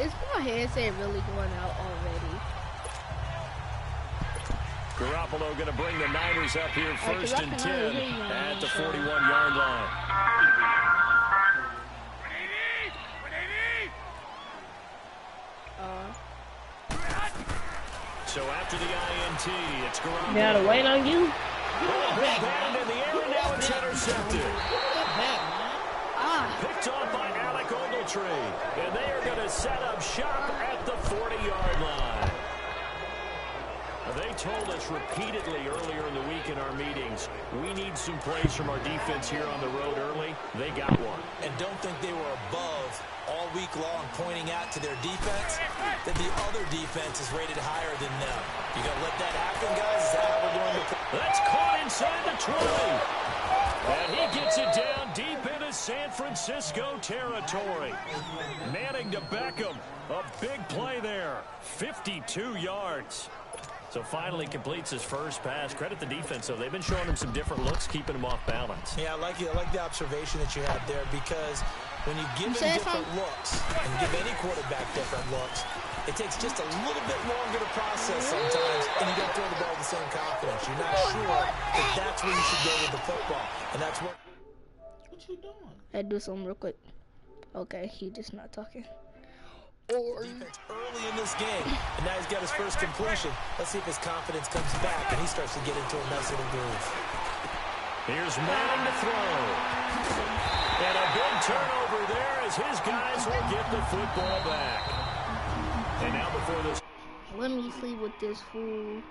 Is my headset really going out already? Garoppolo going to bring the Niners up here first and 10 at the 41-yard line. So after the INT, it's Garoppolo. Gotta wait on you. Big band in the air, and now it's intercepted. Picked off by Alec Ogletree. And they are going to set up shop at the 40-yard line. They told us repeatedly earlier in the week in our meetings, we need some plays from our defense here on the road early. They got one. And don't think they were above all week long pointing out to their defense that the other defense is rated higher than them. You got to let that happen, guys. Is that how we're going to play? That's caught inside the 20. And he gets it down deep into San Francisco territory. Manning to Beckham. A big play there. 52 yards. So finally completes his first pass. Credit the defense, though. They've been showing him some different looks, keeping him off balance. Yeah, I like the observation that you had there, because when you give him different looks and give any quarterback different looks, it takes just a little bit longer to process sometimes, and you don't throw the ball with the same confidence. You're not sure that that's where you should go with the football, and that's what you doing? I'd do something real quick. Okay, he just not talking. Defense early in this game, and now he's got his first completion. Let's see if his confidence comes back and he starts to get into a nice little groove. Here's Madden to throw. And a big turnover there as his guys will get the football back. And now before this. Let me sleep with this fool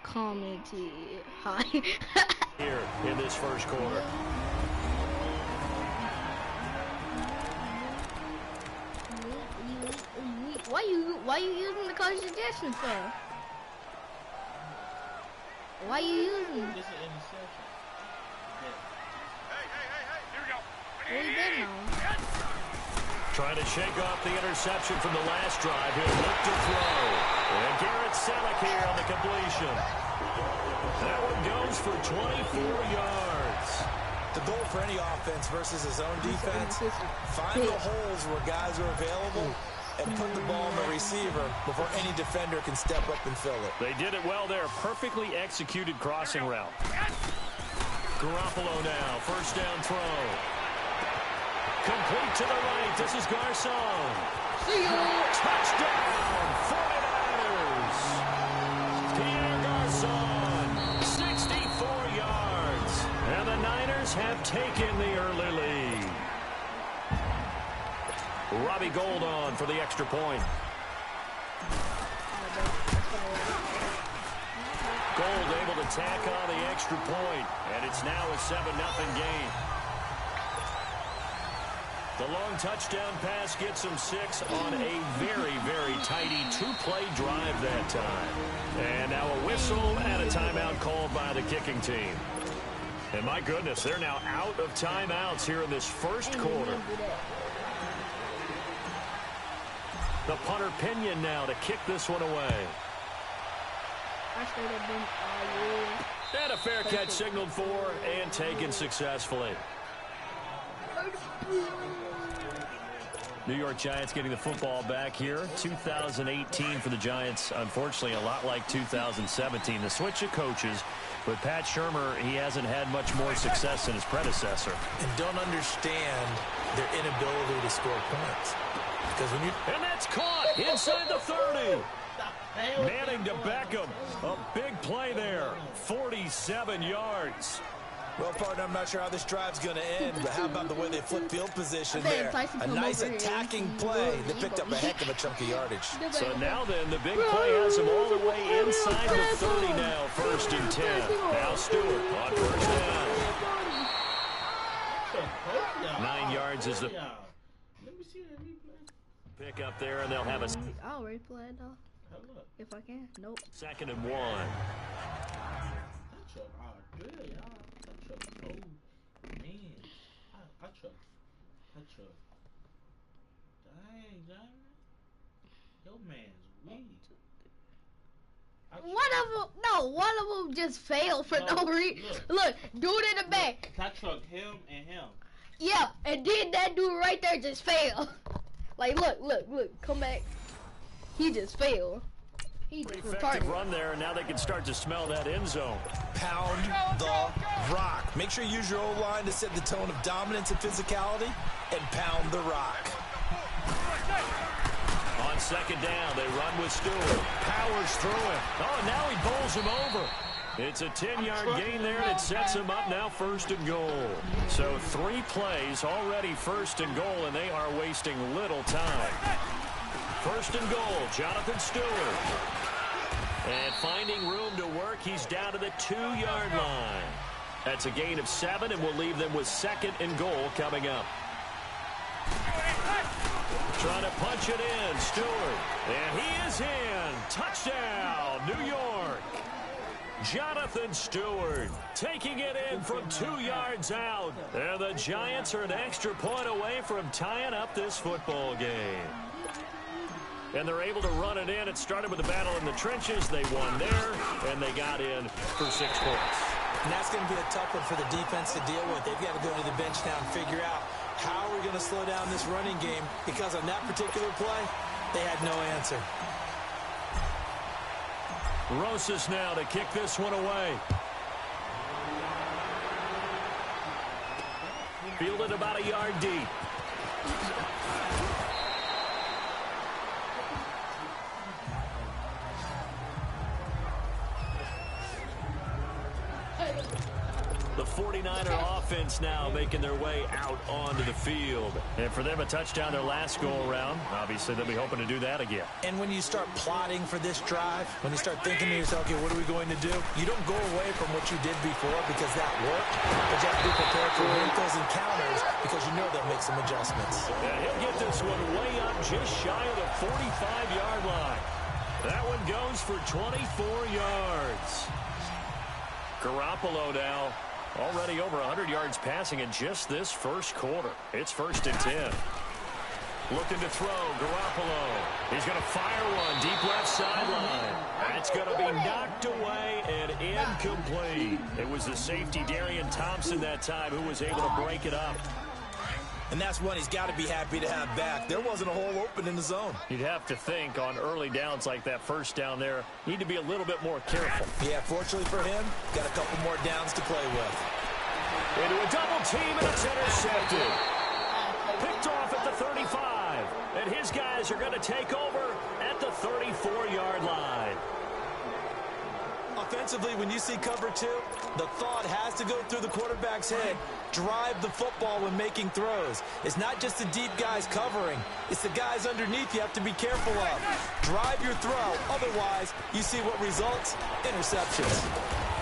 commenting. Hi. Here in this first quarter. Why you using the card suggestion for? Why you using? This is an interception. Hey, here we go. What you been on? Trying to shake off the interception from the last drive. He'll look to throw. And Garrett Selleck here on the completion. That one goes for 24 yards. The goal for any offense versus his own defense, find the holes where guys are available and put the ball on the receiver before any defender can step up and fill it. They did it well there. Perfectly executed crossing route. Garoppolo now. First down throw. Complete to the right. This is Garcon. See you. Touchdown, 49ers. Pierre Garcon, 64 yards. And the Niners have taken the early lead. Robbie Gould on for the extra point. Gould able to tack on the extra point, and it's now a 7-0 game. The long touchdown pass gets him 6 on a very, very tidy two-play drive that time. And now a whistle and a timeout called by the kicking team. And my goodness, they're now out of timeouts here in this first quarter. The punter Pinion now to kick this one away. And a fair catch signaled for and taken successfully. New York Giants getting the football back here. 2018 for the Giants, unfortunately, a lot like 2017. The switch of coaches. With Pat Shurmur, he hasn't had much more success than his predecessor. And don't understand their inability to score points. Because when you... And that's caught inside the 30. Manning to Beckham. A big play there. 47 yards. Well, partner, I'm not sure how this drive's going to end, but how about the way they flip field position there? A nice attacking play that picked up a heck of a chunk of yardage. So now then, the big play has him all the way inside the 30 now, first and 10. Now Stewart on first down. 9 yards is the pick up there, and they'll have a... I'll replay it, though. If I can. Nope. 2nd and 1. Good, y'all. Man, I trust. Dang, John. Your man's weak. One of them just failed for no reason. Look, dude in the back. I trust him and him. Yeah, and then that dude right there just failed. Like, look, come back. He just failed. He just Effective retarded. run there, and now they can start to smell that end zone. Pound the rock. Make sure you use your O-line to set the tone of dominance and physicality, and pound the rock. On second down, they run with Stewart. Powers through him. Oh, now he bowls him over. It's a 10-yard gain there, and it sets him up now first and goal. So 3 plays already first and goal, and they are wasting little time. First and goal, Jonathan Stewart. And finding room to work, he's down to the 2-yard line. That's a gain of 7, and we'll leave them with second and goal coming up. Trying to punch it in, Stewart. And he is in. Touchdown, New York. Jonathan Stewart taking it in from 2 yards out. And the Giants are an extra point away from tying up this football game. And they're able to run it in. It started with a battle in the trenches. They won there, and they got in for 6 points. And that's going to be a tough one for the defense to deal with. They've got to go to the bench now and figure out how we're going to slow down this running game, because on that particular play, they had no answer. Rosas now to kick this one away. Fielded about a yard deep. The 49er offense now making their way out onto the field. And for them, a touchdown their last go-around. Obviously, they'll be hoping to do that again. And when you start plotting for this drive, when you start thinking to yourself, okay, what are we going to do? You don't go away from what you did before because that worked. But you have to be prepared for those encounters because you know they'll make some adjustments. And he'll get this one way up just shy of the 45-yard line. That one goes for 24 yards. Garoppolo now already over 100 yards passing in just this first quarter. It's first and 10. Looking to throw, Garoppolo. He's going to fire one deep left sideline. It's going to be knocked away and incomplete. It was the safety, Darian Thompson, that time who was able to break it up. And that's one he's got to be happy to have back. There wasn't a hole open in the zone. You'd have to think on early downs like that first down there, need to be a little bit more careful. Yeah, fortunately for him, got a couple more downs to play with. Into a double team, and it's intercepted. Picked off at the 35. And his guys are going to take over at the 34-yard line. Offensively, when you see cover 2, the thought has to go through the quarterback's head. Drive the football when making throws. It's not just the deep guys covering. It's the guys underneath you have to be careful of. Drive your throw. Otherwise, you see what results? Interceptions.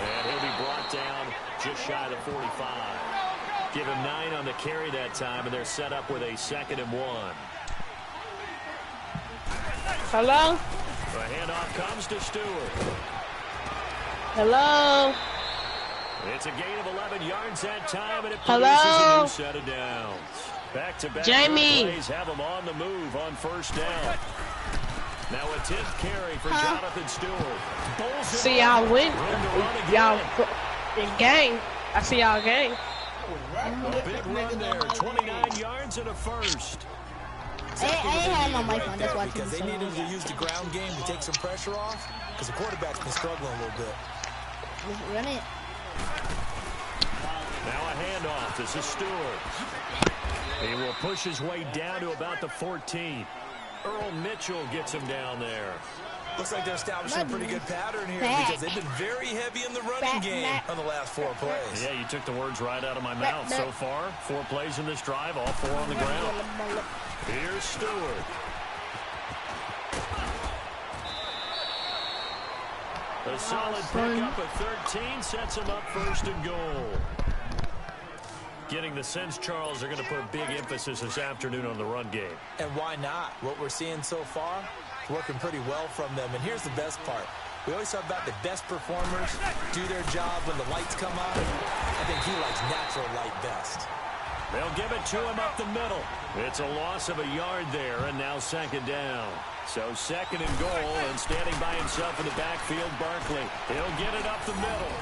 And he'll be brought down just shy of the 45. Give him 9 on the carry that time, and they're set up with a 2nd and 1. Hello? The handoff comes to Stewart. Hello? It's a gain of 11 yards that time, and it Hello? produces a new set of downs. Back-to-back Jamie. plays have them on the move on first down. Now a 10th carry for Jonathan Stewart. Bowls it See y'all up. win. Room to run again. Y'all in gang. I see y'all gang. A big run there, 29 yards and a first. I had my mic on, that's why I because they needed to use the ground game to take some pressure off because the quarterback's been struggling a little bit. Run it. Now a handoff. This is Stewart. He will push his way down to about the 14. Earl Mitchell gets him down there. Looks like they're establishing a pretty good pattern here because they've been very heavy in the running game on the last 4 plays. Yeah, you took the words right out of my mouth. So far, 4 plays in this drive, all 4 on the ground. Here's Stewart. A solid pickup at 13 sets him up first and goal. Getting the sense, Charles, they're going to put a big emphasis this afternoon on the run game. And why not? What we're seeing so far, working pretty well from them. And here's the best part. We always talk about the best performers do their job when the lights come on. I think he likes natural light best. They'll give it to him up the middle. It's a loss of a yard there, and now 2nd down. So 2nd and goal, and standing by himself in the backfield, Barkley. He'll get it up the middle.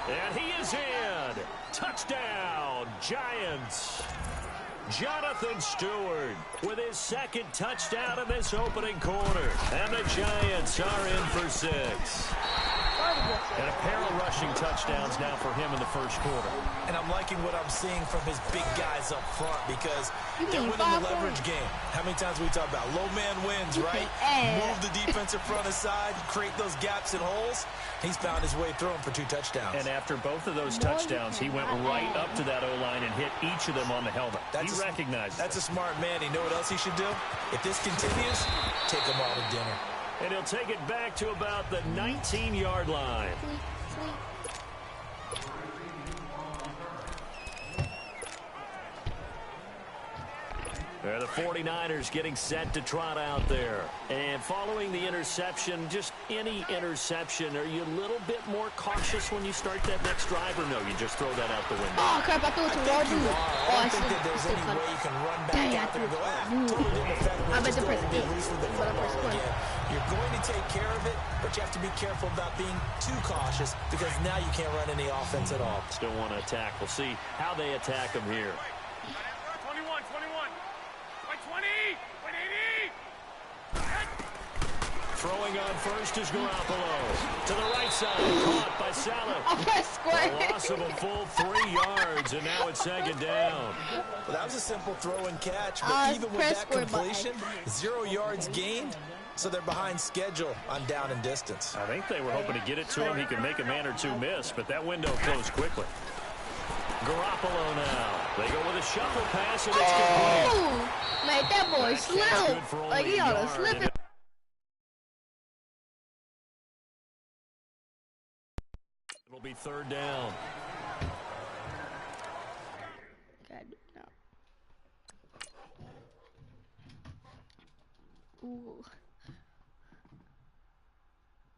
And he is in. Touchdown, Giants. Jonathan Stewart with his second touchdown in this opening quarter. And the Giants are in for 6. And a pair of rushing touchdowns now for him in the first quarter. And I'm liking what I'm seeing from his big guys up front because they're winning the leverage game. How many times we talk about low man wins, right? Move the defensive front aside, create those gaps and holes. He's found his way through them for 2 touchdowns. And after both of those touchdowns, he went right up to that O-line and hit each of them on the helmet. He recognized that's a smart man. You know what else he should do? If this continues, take them all to dinner. And he'll take it back to about the 19-yard line. The 49ers getting set to trot out there. And following the interception, just any interception, are you a little bit more cautious when you start that next drive, or no, you just throw that out the window? Oh, crap, I threw it to Raw dude. I don't think that there's any way you can run back out there and go, totally didn't affect me. I bet the press again. You're going to take care of it, but you have to be careful about being too cautious because now you can't run any offense at all. Still want to attack. We'll see how they attack them here. 21. 20, 80. Throwing on first is Garoppolo. To the right side, caught by Salah. A loss of a full 3 yards, and now it's second down. Well, that was a simple throw and catch, but even with that completion, 0 yards gained, so they're behind schedule on down and distance. I think they were hoping to get it to him. He could make a man or two miss, but that window closed quickly. Garoppolo now. They go with a shuffle pass, and it's complete. Man, that boy slip. Like, he ought to slip it. It'll be third down. God, no. Ooh.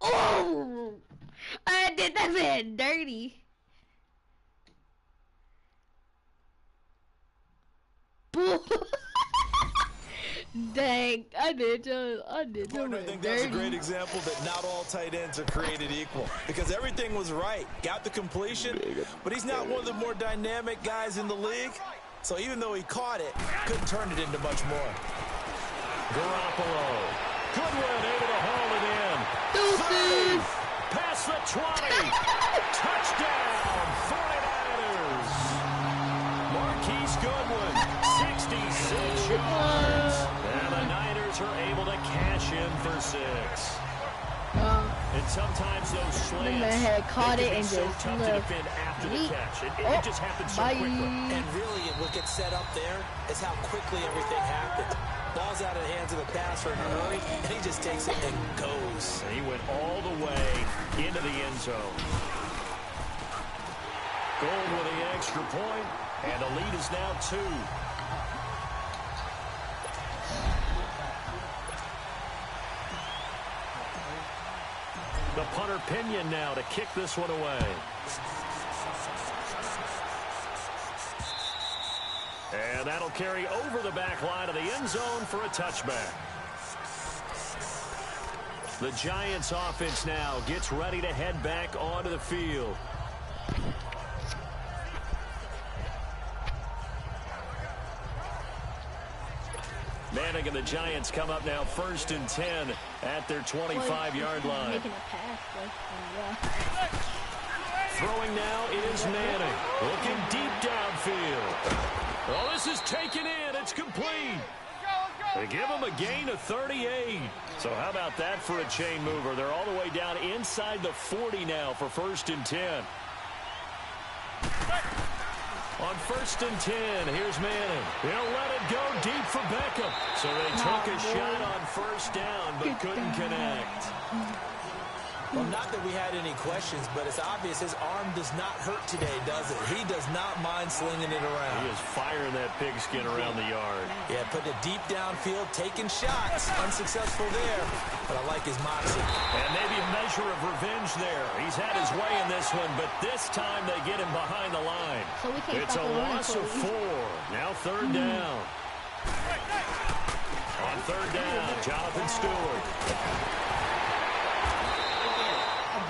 Oh! I did that man dirty. Dang, I did I think that's a great example that not all tight ends are created equal because everything was right. Got the completion, but he's not one of the more dynamic guys in the league. So even though he caught it, couldn't turn it into much more. Garoppolo. Goodwin able to haul it in. Deuces. Past the 20. Touchdown, 49ers. Marquise Goodwin, 66 yards. And the Niners are able to cash in for 6. And sometimes those slants had caught it and so just tough to defend after the catch. It just happens so quickly. And really, what gets set up there is how quickly everything happens. Ball's out of the hands of the passer in a hurry, and he just takes it and goes. And he went all the way into the end zone. Gold with the extra point, and the lead is now 2. The punter Pinion now to kick this one away. And that'll carry over the back line of the end zone for a touchback. The Giants offense now gets ready to head back onto the field. Manning and the Giants come up now 1st and 10 at their 25-yard line. Making a pass, Throwing now is Manning. Looking deep downfield. Well, this is taken in. It's complete. They give him a gain of 38. So how about that for a chain mover? They're all the way down inside the 40 now for 1st and 10. On 1st and 10, here's Manning. He'll let it go deep for Beckham. So they took a shot on 1st down, but couldn't connect. Well, not that we had any questions, but it's obvious his arm does not hurt today, does it? He does not mind slinging it around. He is firing that pigskin around the yard. Yeah, putting it deep downfield, taking shots. Unsuccessful there, but I like his moxie. And maybe a measure of revenge there. He's had his way in this one, but this time they get him behind the line. So we can't It's a loss of 4. Now 3rd down. On 3rd down, Jonathan Stewart.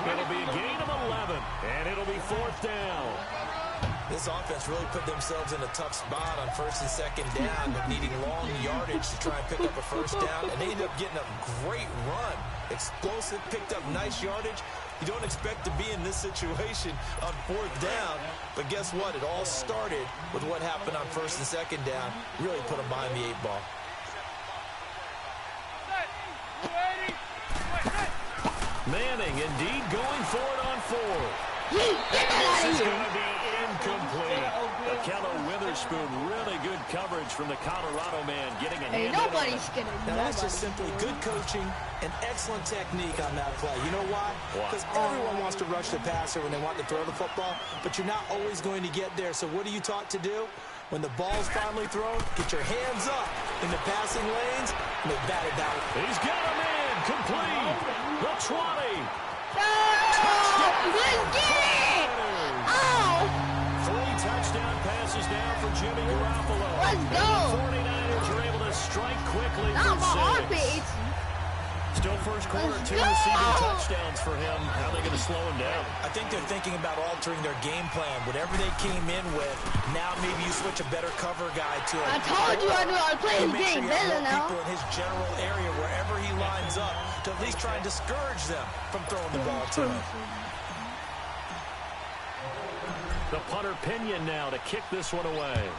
It'll be a gain of 11, and it'll be 4th down. This offense really put themselves in a tough spot on first and second down, needing long yardage to try and pick up a first down, and they ended up getting a great run. Explosive, picked up nice yardage. You don't expect to be in this situation on fourth down, but guess what? It all started with what happened on first and second down. Really put them behind the 8 ball. Manning indeed going for it on 4. This is going to be incomplete. Akello Witherspoon, really good coverage from the Colorado man, getting a hand. Nobody's gonna. Now that's just simply good coaching and excellent technique on that play. You know why? Because everyone wants to rush the passer when they want to throw the football, but you're not always going to get there. So what are you taught to do? When the ball's finally thrown, get your hands up in the passing lanes and they bat it down. He's got a man complete. The 20. Let's get it! Oh! 3 touchdown passes now for Jimmy Garoppolo. Let's go! And the 49ers are able to strike quickly Not for my 6. armpit. Still first quarter, Let's 2 go! receiving touchdowns for him. How are they going to slow him down? I think they're thinking about altering their game plan. Whatever they came in with, now maybe you switch a better cover guy to it. I told you I knew I would play his Make game sure you have better more now. people in his general area, wherever he lines up, to at least try and discourage them from throwing the ball to him. The punter Pinion now to kick this one away.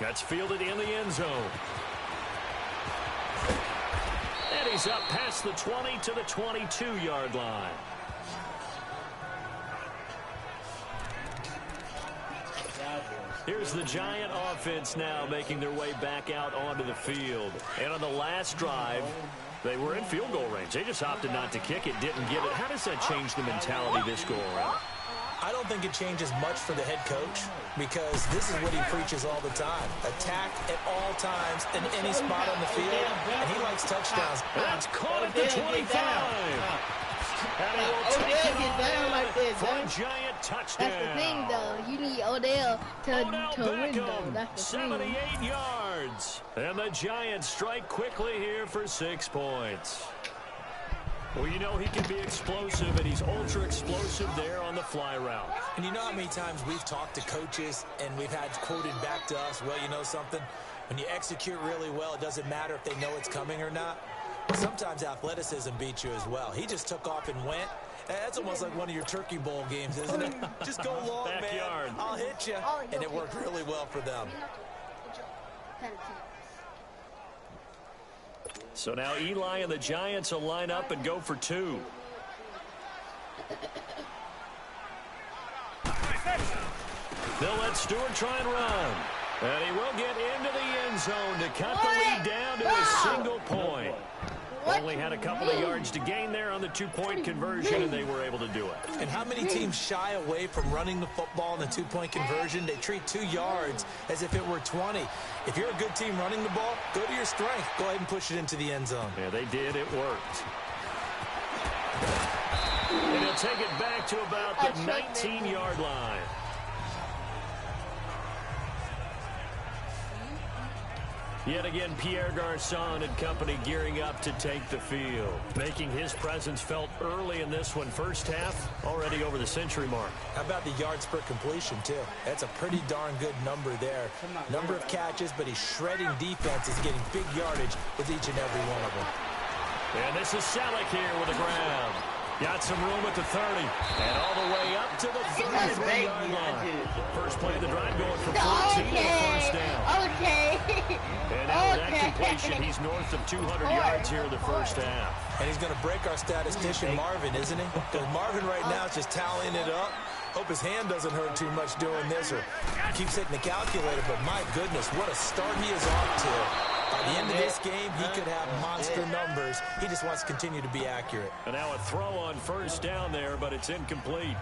That's fielded in the end zone. And he's up past the 20 to the 22-yard line. Here's the Giant offense now making their way back out onto the field. And on the last drive, they were in field goal range. They just opted not to kick it, didn't get it. How does that change the mentality this go around? I don't think it changes much for the head coach because this is what he preaches all the time. Attack at all times in any spot on the field, and he likes touchdowns. That's caught at the 25. And he will take it down like this, for a Giant touchdown. That's the thing, though. You need Odell to win, though. Beckham, That's the thing. 78 yards. And the Giants strike quickly here for 6 points. Well, you know he can be explosive, and he's ultra explosive there on the fly route. And you know how many times we've talked to coaches and we've had quoted back to us, well, you know something? When you execute really well, it doesn't matter if they know it's coming or not. Sometimes athleticism beats you as well. He just took off and went. That's almost like one of your Turkey Bowl games, isn't it? Just go long, Backyard. man. I'll hit you. And it worked really well for them. So now Eli and the Giants will line up and go for 2. They'll let Stewart try and run. And he will get into the end zone to cut the lead down to a single point. Only had a couple of yards to gain there on the 2-point conversion, and they were able to do it. And how many teams shy away from running the football in the 2-point conversion? They treat 2 yards as if it were 20. If you're a good team running the ball, go to your strength. Go ahead and push it into the end zone. Yeah, they did. It worked. And he'll take it back to about the 19-yard line. Yet again, Pierre Garçon and company gearing up to take the field. Making his presence felt early in this one. First half, already over the century mark. How about the yards per completion, too? That's a pretty darn good number there. Number of catches, but he's shredding defenses, getting big yardage with each and every one of them. And this is Selleck here with the ground. Got some room at the 30. And all the way up to the 33-yard line. First play of the drive going for 14 and a first down. Okay. And now with that completion, he's north of 200 yards here in the first half. And he's going to break our statistician, Marvin, isn't he? Because Marvin right now is just tallying it up. Hope his hand doesn't hurt too much doing this or keeps hitting the calculator. But my goodness, what a start he is off to. By the end of this game, he could have monster numbers. He just wants to continue to be accurate. And now a throw on first down there, but it's incomplete.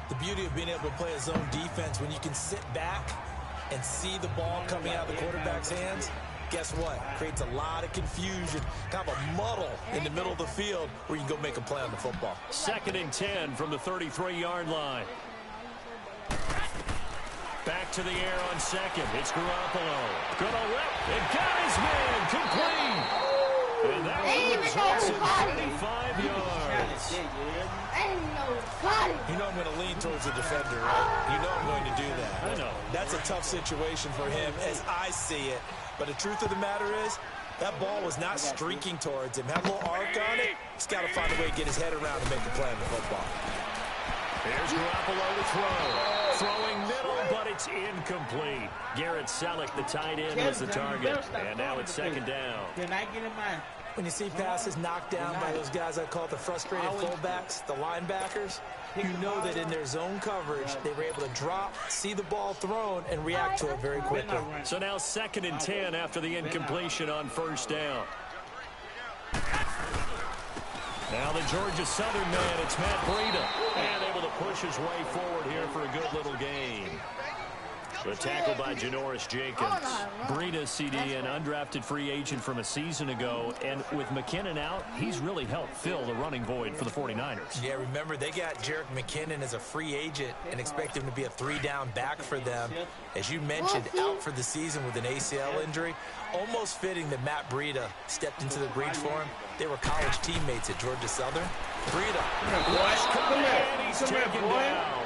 The beauty of being able to play a zone defense, when you can sit back and see the ball coming out of the quarterback's hands, guess what? Creates a lot of confusion, kind of a muddle in the middle of the field where you can go make a play on the football. 2nd and 10 from the 33-yard line. Back to the air on second. It's Garoppolo. Gonna whip. It got his man. Complete. And that one results in 35 yards. Ain't nobody. You know I'm going to lean towards the defender, right? You know I'm going to do that. I know. That's a tough situation for him as I see it. But the truth of the matter is, that ball was not streaking towards him. Had a little arc on it. He's got to find a way to get his head around and make a play on the football. Here's Garoppolo to throw. Throwing middle, but it's incomplete. Garrett Selleck, the tight end, was the target. And now it's second down. Can I get in my... When you see passes knocked down by those guys I call the frustrated fullbacks, the linebackers, you know that in their zone coverage, they were able to drop, see the ball thrown, and react to it very quickly. So now 2nd and 10 after the incompletion on first down. Now the Georgia Southern man, it's Matt Breida. And able to push his way forward here for a good little gain. The tackle by Janoris Jenkins. Breida, CD, an undrafted free agent from a season ago. And with McKinnon out, he's really helped fill the running void for the 49ers. Yeah, remember, they got Jerick McKinnon as a free agent and expect him to be a 3-down back for them. As you mentioned, out for the season with an ACL injury. Almost fitting that Matt Breida stepped into the breach for him. They were college teammates at Georgia Southern. Breida. And he's taken down.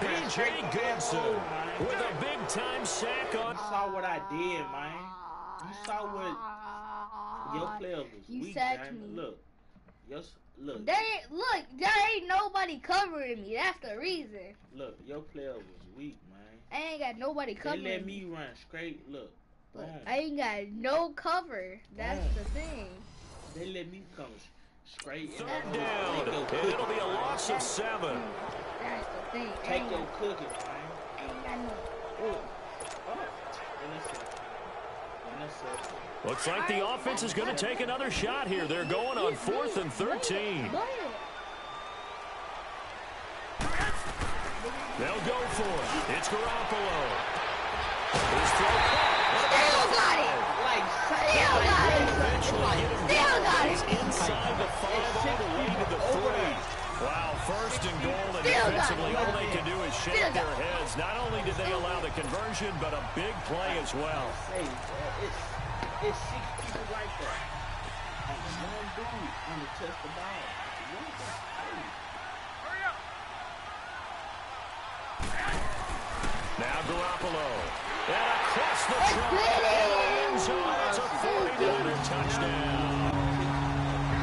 B.J. Goodson with a big-time sack on. You saw what I did, man. You saw what your players was You weak, sacked man. me. Look. Look, There ain't nobody covering me. That's the reason. look, your player was weak, man. I ain't got nobody They covering let me. me run straight. Look, Look, boom. I ain't got no cover. That's Boom. the thing. They let me come straight. Third down, and it'll be a loss of 7. That's the thing. Take your cookies, man. Ain't got no. Looks like the offense is going to take another shot here. They're going on 4th and 13. They'll go for it. It's Garoppolo. His throw Still got it. Still got it. Still got it. inside the 5 all the way to the 3. Wow, 1st and goal, and defensively all they can do is shake their heads. Not only did they allow the conversion, but a big play as well. It's 6 people right there. And one dude on the touch the ball. Hurry up. Now Garoppolo. And across the end zone. It's a 49er touchdown.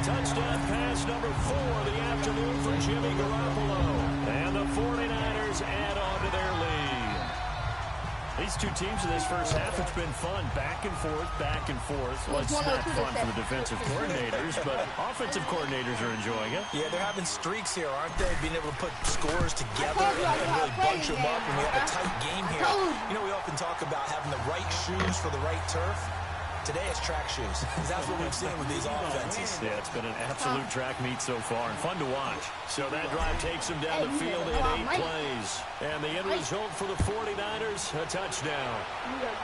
Touchdown pass number 4 of the afternoon for Jimmy Garoppolo. And the 49ers add on to their lead. These two teams in this first half, it's been fun. Back and forth, back and forth. Well, it's not fun for the defensive coordinators, but offensive coordinators are enjoying it. Yeah, they're having streaks here, aren't they? Being able to put scores together and really bunch them up when we have a tight game here. You know, we often talk about having the right shoes for the right turf. Today it's track shoes. That's what we've seen with these offenses. Yeah, it's been an absolute track meet so far and fun to watch. So that drive takes them down the field in 8 plays. And the end result for the 49ers, a touchdown.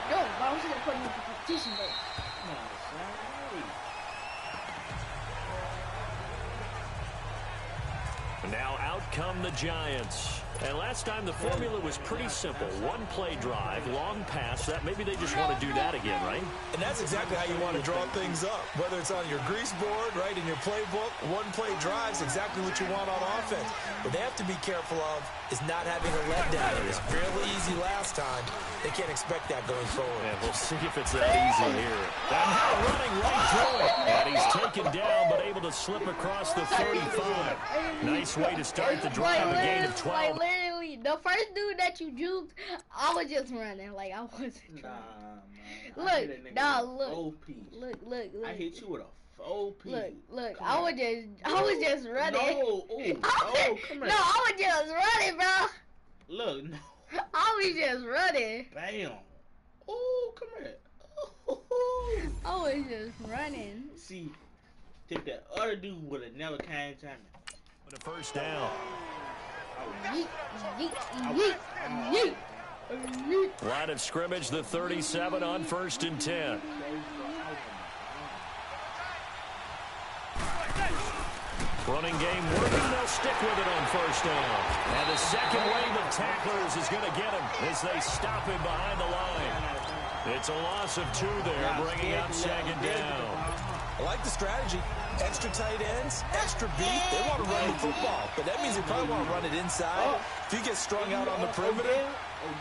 No, why was he putting up the competition there? Now out come the Giants. And last time the formula was pretty simple. 1 play drive, long pass. That maybe they just want to do that again, right? And that's exactly how you want to draw things up. Whether it's on your grease board, right, in your playbook, 1 play drive's exactly what you want on offense. What they have to be careful of is not having a letdown. It was fairly easy last time. They can't expect that going forward. And we'll see if it's that easy here. And now running right through it. And he's taken down, but able to slip across the 35. Nice way to start the drive, a gain of 12. Literally, the first dude that you juked, I was just running. Like, I wasn't trying. Nah, man. Look. I hit you with a 4P. Look. I was just running. No, come here. No, I was just running, bro. Look, no. I was just running. Bam. Oh, come here. Oh. I was just running. See, if that other dude would have never came to me. With a first down. Yeet. Line of scrimmage, the 37 on 1st and 10. Running game working, they'll stick with it on first down. And the second wave of tacklers is going to get him as they stop him behind the line. It's a loss of 2 there, bringing up second down. I like the strategy. Extra tight ends, extra beef. They want to run the football, but that means they probably want to run it inside. If you get strung out on the perimeter,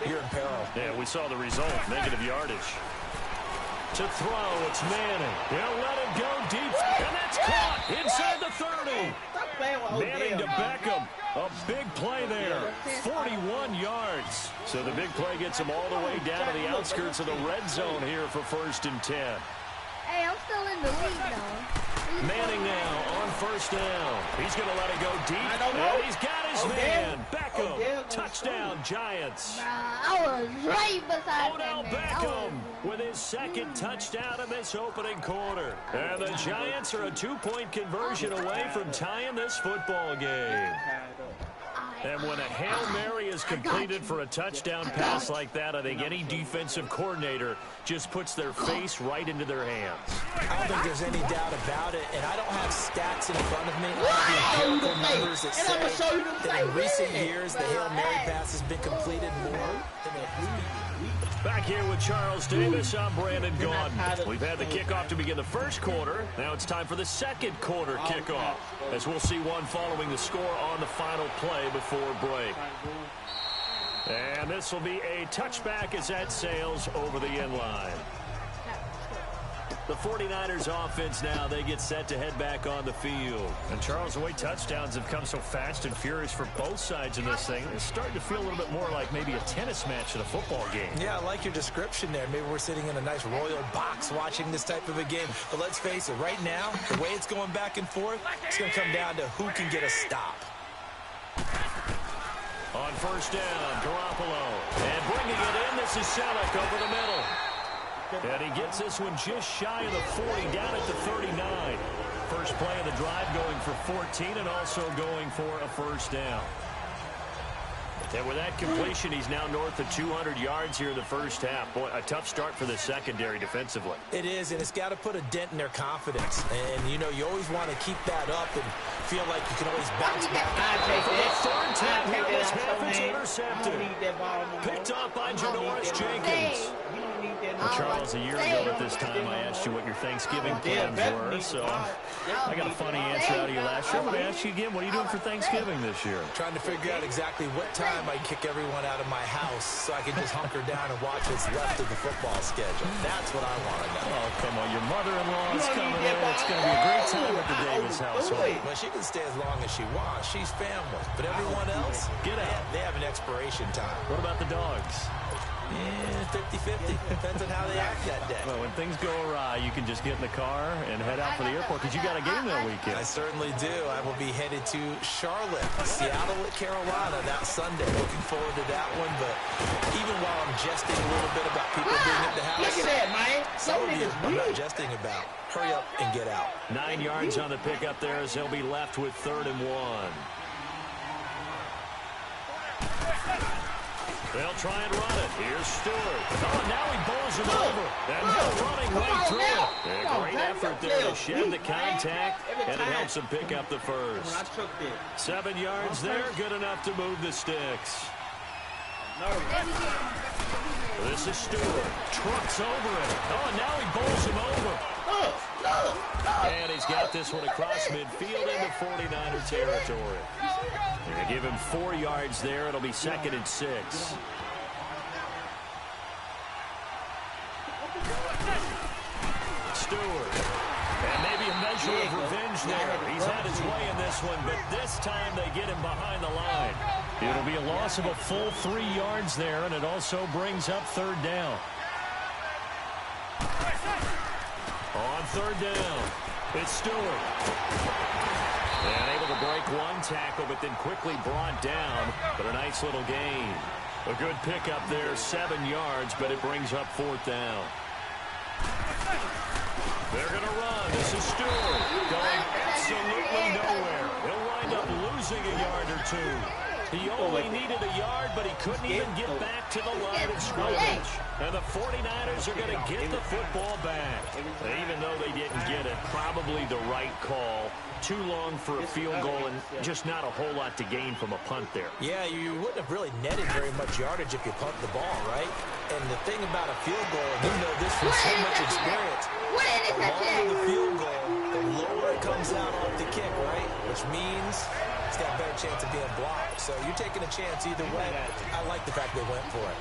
you're in peril. Yeah, we saw the result, negative yardage. To throw, it's Manning. He'll let him go deep, and that's caught inside the 30. Manning to Beckham. A big play there, 41 yards. So the big play gets him all the way down to the outskirts of the red zone here for 1st and 10. Hey, I'm still in the league, though. Manning now on 1st down. He's going to let it go deep, and he's got his man. Beckham, touchdown, Giants. I was right beside Odell Beckham with his 2nd touchdown in this opening quarter. And the Giants are a 2-point conversion away from tying this football game. And when a Hail Mary is completed for a touchdown pass like that, I think any defensive coordinator just puts their face right into their hands. I don't think there's any doubt about it, and I don't have stats in front of me. I have empirical numbers that say that in recent years, the Hail Mary pass has been completed more than Back here with Charles Davis, I'm Brandon Gaudin. We've had the kickoff to begin the 1st quarter. Now it's time for the 2nd quarter kickoff, as we'll see one following the score on the final play before break. And this will be a touchback as that sails over the end line. The 49ers offense now, they get set to head back on the field. And Charles, the way touchdowns have come so fast and furious for both sides in this thing, it's starting to feel a little bit more like maybe a tennis match at a football game. Yeah, I like your description there. Maybe we're sitting in a nice royal box watching this type of a game. But let's face it, right now, the way it's going back and forth, it's going to come down to who can get a stop. On 1st down, Garoppolo. And bringing it in, this is Selleck over the middle. And he gets this one just shy of the 40, down at the 39. First play of the drive going for 14 and also going for a 1st down. And with that completion, he's now north of 200 yards here in the 1st half. Boy, a tough start for the secondary defensively. It is, and it's got to put a dent in their confidence. And, you know, you always want to keep that up and feel like you can always bounce back. For the 3rd time here, this half is intercepted. Picked off by Janoris Jenkins. Charles, a year ago at this time, I asked you what your Thanksgiving plans were, so I got a funny answer out of you last year. I'm going to ask you again, what are you doing for Thanksgiving this year? Trying to figure out exactly what time I kick everyone out of my house so I can just hunker down and watch what's left of the football schedule. That's what I want to know. Oh, come on. Your mother-in-law is coming in. It's going to be a great time at the Davis household. Well, she can stay as long as she wants. She's family. But everyone else, get out. They have an expiration time. What about the dogs? Yeah, 50-50. Depends on how they act that day. Well, when things go awry, you can just get in the car and head out for the airport because you got a game that weekend. I certainly do. I will be headed to Charlotte, Seattle, Carolina that Sunday. Looking forward to that one. But even while I'm jesting a little bit about people being at the house, Look at that, man. some of you I'm not jesting about. Hurry up and get out. 9 yards on the pickup there as he'll be left with 3rd and 1. They'll try and run it. Here's Stewart. Oh, now he bowls him over. And now running right through it. A great effort there to shed the contact, and it helps him pick up the 1st. 7 yards there, good enough to move the sticks. This is Stewart. Trucks over it. Oh, and now he bowls him over. And he's got this one across midfield into 49er territory. They give him 4 yards there. It'll be 2nd and 6. Stewart. And maybe a measure of revenge there. He's had his way in this one, but this time they get him behind the line. It'll be a loss of a full 3 yards there, and it also brings up 3rd down. On 3rd down, it's Stewart. And able to break one tackle, but then quickly brought down. But a nice little gain. A good pickup there, 7 yards, but it brings up 4th down. They're going to run. This is Stewart going absolutely nowhere. He'll wind up losing a yard or 2. He only needed a yard, but he couldn't even get back to the line of scrimmage. And the 49ers are going to get the football back. Even though they didn't get it, probably the right call. Too long for a field goal and just not a whole lot to gain from a punt there. Yeah, you wouldn't have really netted very much yardage if you punt the ball, right? And the thing about a field goal, and you know this from so much experience, the longer the field goal, which means it's got a better chance of being blocked. So you're taking a chance either way. I like the fact they went for it.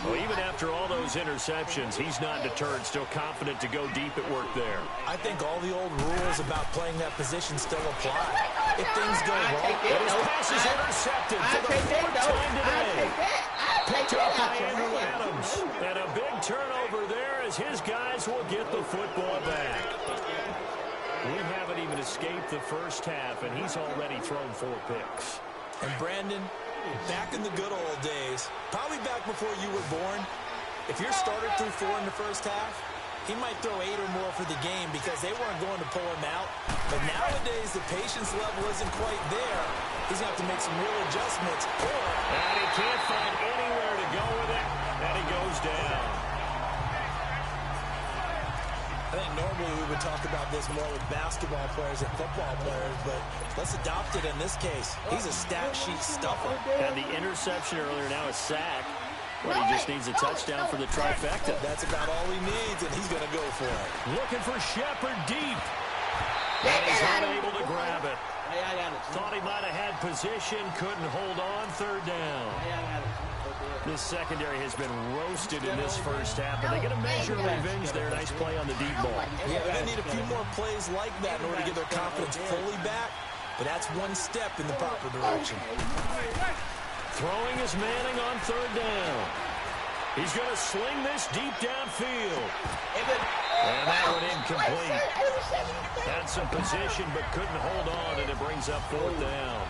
Well, even after all those interceptions, he's not deterred, still confident to go deep at work there. I think all the old rules about playing that position still apply. If things go wrong, his pass is intercepted for the fourth time today. Picked up by Andrew Adams. And a big turnover there as his guys will get the football back. We haven't even escaped the first half, and he's already thrown 4 picks. And Brandon, back in the good old days, probably back before you were born, if your starter threw 4 in the first half, he might throw 8 or more for the game because they weren't going to pull him out. But nowadays, the patience level isn't quite there. He's going to have to make some real adjustments. And he can't find anywhere to go with it, and he goes down. I think normally we would talk about this more with basketball players and football players, but let's adopt it in this case. He's a stat sheet stuffer. Had the interception earlier, now a sack. But he just needs a touchdown for the trifecta. That's about all he needs, and he's going to go for it. Looking for Shepard deep. And he's unable to grab it. Thought he might have had position, couldn't hold on, third down. This secondary has been roasted in this first half, but they get a measure of revenge there. Nice play on the deep ball. Yeah, they're going to need a few more plays like that in order to get their confidence fully back, but that's one step in the proper direction. Throwing is Manning on third down. He's going to sling this deep downfield. And that one incomplete. Had some position but couldn't hold on, and it brings up fourth down.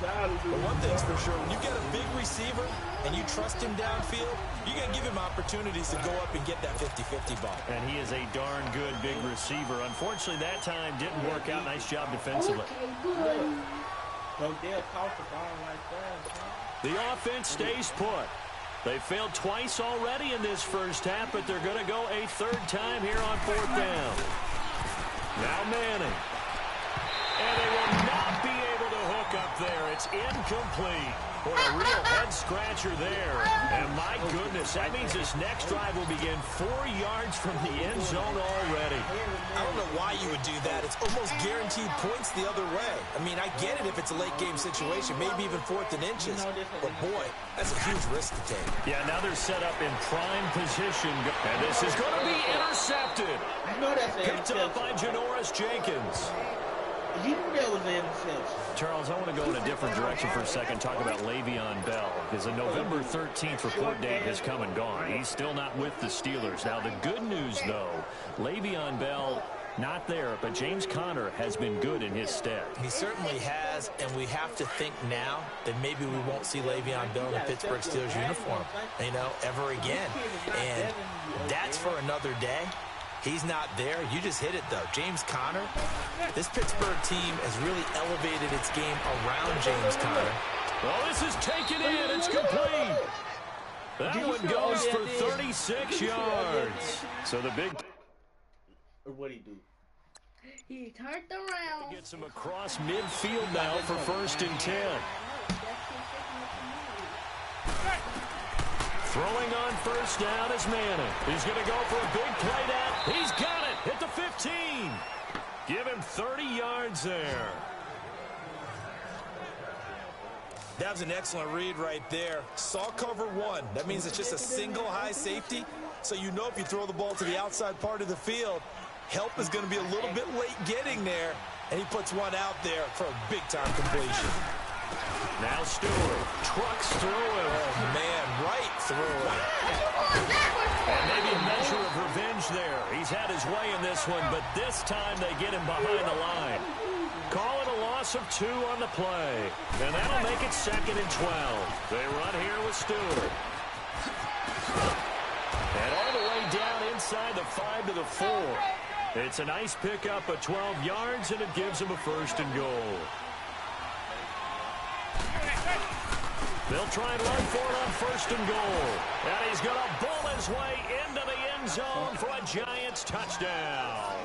But one thing's for sure, when you get a big receiver and you trust him downfield, you're going to give him opportunities to go up and get that 50-50 ball. And he is a darn good big receiver. Unfortunately, that time didn't work out. Nice job defensively. The offense stays put. They failed twice already in this first half, but they're going to go a third time here on fourth down. Now Manning. And they will not be able to hook up there. It's incomplete. What a real head-scratcher there. And my goodness, that means this next drive will begin 4 yards from the end zone already. I don't know why you would do that. It's almost guaranteed points the other way. I mean, I get it if it's a late-game situation, maybe even 4th and inches. But, boy, that's a huge risk to take. Yeah, now they're set up in prime position. And this is going to be intercepted. Picked up by Janoris Jenkins. You knew that was an interception. Charles, I want to go in a different direction for a second, talk about Le'Veon Bell, because the November 13th report date has come and gone. He's still not with the Steelers. Now, the good news, though, Le'Veon Bell not there, but James Conner has been good in his stead. He certainly has, and we have to think now that maybe we won't see Le'Veon Bell in the Pittsburgh Steelers uniform, ever again. And that's for another day. He's not there. You just hit it, though. James Conner, this Pittsburgh team has really elevated its game around James Conner. Well, this is taken in. It's complete. That one goes for 36 yards. So the big... What'd he do? He turned around. Gets him across midfield now for 1st and 10. Throwing on first down is Manning. He's going to go for a big play down. He's got it. Hit the 15. Give him 30 yards there. That was an excellent read right there. Saw cover 1. That means it's just a single high safety. So you know if you throw the ball to the outside part of the field, help is going to be a little bit late getting there. And he puts one out there for a big-time completion. Now Stewart trucks through it. Oh, man, right through it. And maybe a measure of revenge there. He's had his way in this one, but this time they get him behind the line. Call it a loss of 2 on the play. And that'll make it 2nd and 12. They run here with Stewart. And all the way down inside the 5 to the 4. It's a nice pickup of 12 yards, and it gives him a 1st and goal. They'll try and run for it on 1st and goal. And he's going to bull his way into the end zone for a Giants touchdown.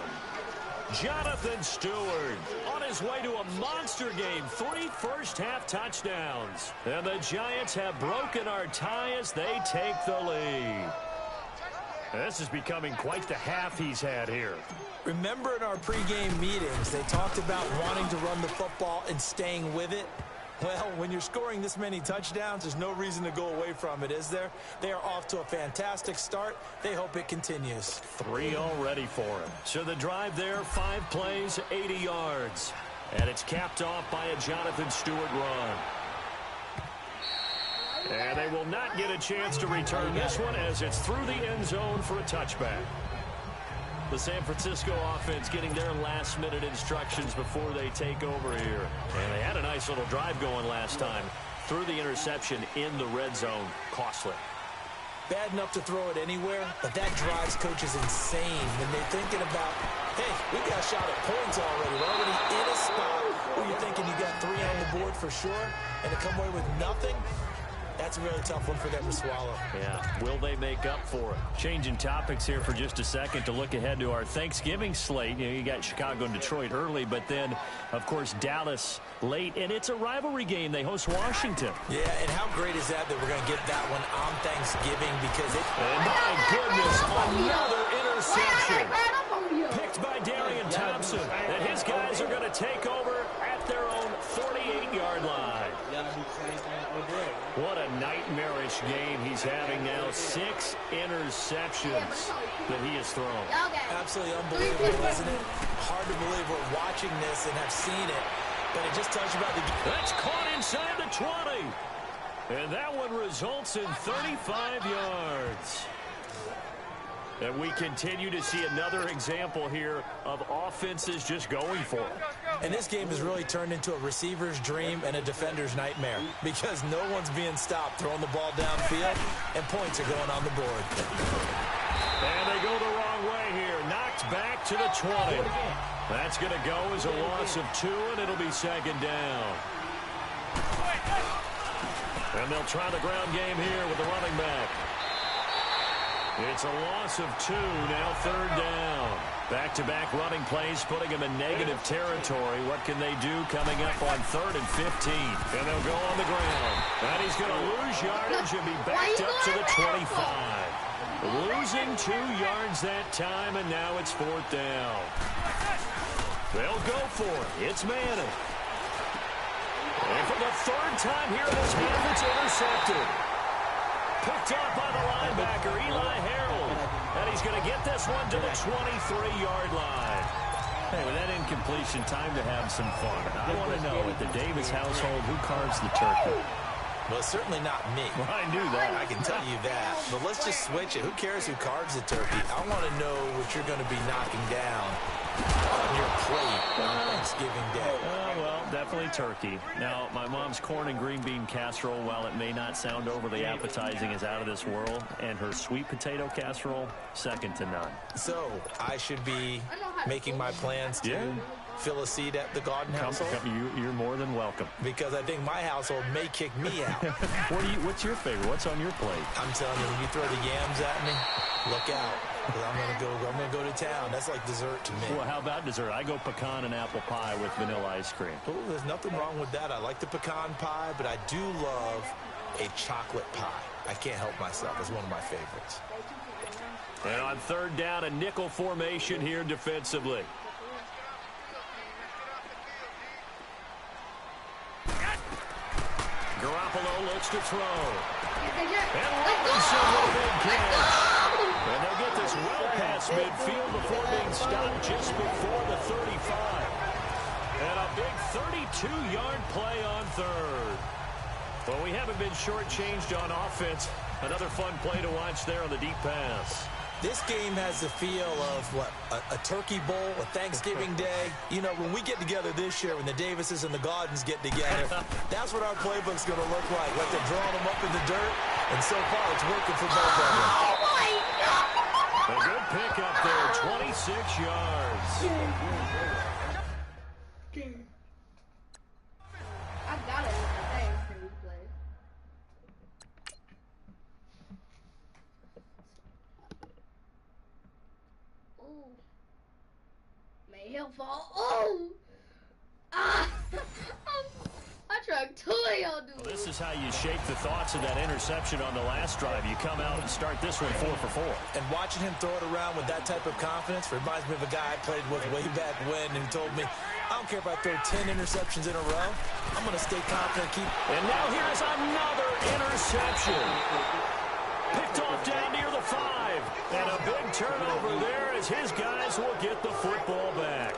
Jonathan Stewart on his way to a monster game. 3 first-half touchdowns. And the Giants have broken our tie as they take the lead. This is becoming quite the half he's had here. Remember in our pregame meetings, they talked about wanting to run the football and staying with it? Well, when you're scoring this many touchdowns, there's no reason to go away from it, is there? They are off to a fantastic start. They hope it continues. 3 already for him. So the drive there, 5 plays, 80 yards. And it's capped off by a Jonathan Stewart run. And they will not get a chance to return this one as it's through the end zone for a touchback. The San Francisco offense getting their last-minute instructions before they take over here. And they had a nice little drive going last time. Threw the interception in the red zone. Costly. Bad enough to throw it anywhere, but that drives coaches insane when they're thinking about, hey, we got a shot at points already. We're already in a spot where you're thinking you got 3 on the board for sure, and to come away with nothing, that's a really tough one for them to swallow. Yeah, will they make up for it? Changing topics here for just a second to look ahead to our Thanksgiving slate. You got Chicago and Detroit early, but then, of course, Dallas late. And it's a rivalry game. They host Washington. Yeah, and how great is that we're going to get that one on Thanksgiving because it... And my goodness, another interception. Picked by Darian Thompson. And his guys are going to take over at their own 48-yard line. What a nightmarish game he's having now. 6 interceptions that he has thrown. Absolutely unbelievable, isn't it? Hard to believe we're watching this and have seen it, but it just tells you about the... That's caught inside the 20. And that one results in 35 yards. And we continue to see another example here of offenses just going for it. And this game has really turned into a receiver's dream and a defender's nightmare because no one's being stopped throwing the ball downfield, and points are going on the board. And they go the wrong way here. Knocked back to the 20. That's going to go as a loss of 2, and it'll be second down. And they'll try the ground game here with the running back. It's a loss of 2, now third down. Back-to-back running plays, putting them in negative territory. What can they do coming up on 3rd and 15? And they'll go on the ground. And he's going to lose yardage and be backed up to the 25. Losing 2 yards that time, and now it's 4th down. They'll go for it. It's Madden. And for the 3rd time here in this half, it's intercepted. Picked up by the linebacker, Eli Harold. And he's going to get this one to the 23-yard line. Hey, with that incompletion, time to have some fun. I want to know, at the Davis household, who carves the turkey? Well, certainly not me. Well, I knew that. I can tell you that. But let's just switch it. Who cares who carves the turkey? I want to know what you're going to be knocking down on your plate on Thanksgiving Day. Well, definitely turkey. Now, my mom's corn and green bean casserole, while it may not sound overly appetizing, is out of this world. And her sweet potato casserole, second to none. So, I should be making my plans to fill a seat at the Garden household? You're more than welcome. Because I think my household may kick me out. What's your favorite? What's on your plate? I'm telling you, when you throw the yams at me, look out. Because I'm gonna go to town. That's like dessert to me. Well, how about dessert? I go pecan and apple pie with vanilla ice cream. Oh, there's nothing wrong with that. I like the pecan pie, but I do love a chocolate pie. I can't help myself. It's one of my favorites. And on 3rd down, a nickel formation here defensively. Garoppolo looks to throw. And Robinson with a big catch. And they'll get this well past midfield before being stopped just before the 35. And a big 32-yard play on 3rd. Well, we haven't been shortchanged on offense. Another fun play to watch there on the deep pass. This game has the feel of, what, a turkey bowl, a Thanksgiving Day. You know, when we get together this year, when the Davises and the Gardens get together, that's what our playbook's going to look like. Like they're drawing them up in the dirt, and so far it's working for both of them. Oh, my God! A good pick up there, 26 yards. I got it with the Thanksgiving play. Oh. May he'll fall. Oh! Ah! I contract too, y'all do. Well, this is how you shape the thoughts of that interception on the last drive. You come out and start this one 4 for 4. And watching him throw it around with that type of confidence reminds me of a guy I played with way back when who told me, I don't care if I throw 10 interceptions in a row, I'm going to stay confident. And now here's another interception. Picked off down near the 5. And a big turnover there as his guys will get the football back.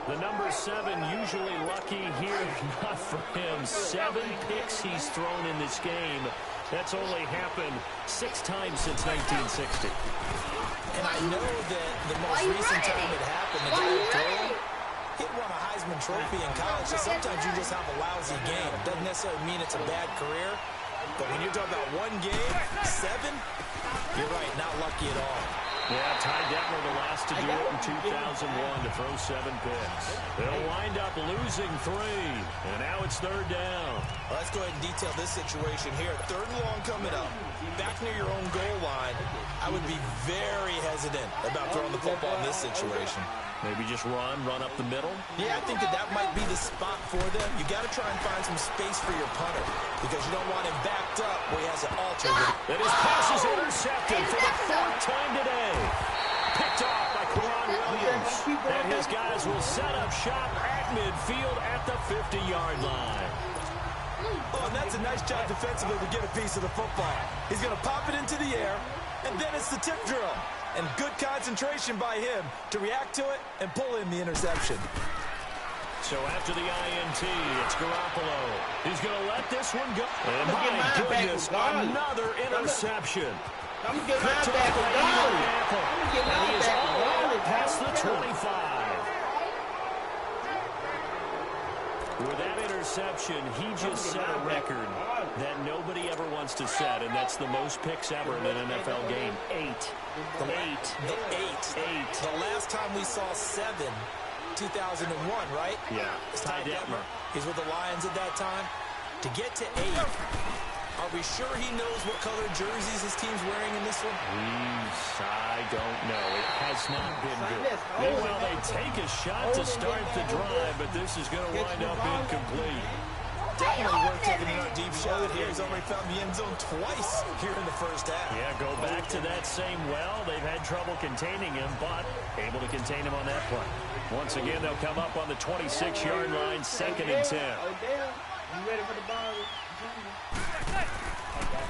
The number 7 usually lucky here, not for him. 7 picks he's thrown in this game. That's only happened 6 times since 1960. And I know that the most recent time it happened, the guy throwing, he won a Heisman Trophy in college, so sometimes you just have a lousy game. Doesn't necessarily mean it's a bad career, but when you're talking about one game, 7, you're right, not lucky at all. Yeah, Ty Detmer the last to do it in 2001 to throw 7 picks. They'll wind up losing 3, and now it's 3rd down. Well, let's go ahead and detail this situation here. 3rd and long coming up, back near your own goal line. I would be very hesitant about throwing the football in this situation. Maybe just run up the middle? Yeah, I think that might be the spot for them. You got to try and find some space for your punter because you don't want him backed up where he has an altered. And his pass is intercepted for the 4th time today. Picked off by Quran Williams. And his guys will set up shop at midfield at the 50-yard line. Oh, and that's a nice job defensively to get a piece of the football. He's going to pop it into the air, and then it's the tip drill. And good concentration by him to react to it and pull in the interception. So after the INT, it's Garoppolo. He's going to let this one go. And my goodness, another interception. I'm going to get mine back regardless. I'm going to get mine back regardless. Past the 25. With that interception, he just set a record that nobody ever wants to set, and that's the most picks ever in an NFL game. 8. The last time we saw 7, 2001, right? Yeah. It's Ty Detmer. He's with the Lions at that time. To get to 8, are we sure he knows what color jerseys his team's wearing in this one? I don't know. It has not been good. Meanwhile, they take a shot to start the drive, but this is going to wind up incomplete. Definitely worth taking a deep shot here. He's already found the end zone twice here in the first half. Yeah, go back to that same well. They've had trouble containing him, but able to contain him on that play. Once again, they'll come up on the 26-yard line, 2nd and 10. You ready for the ball?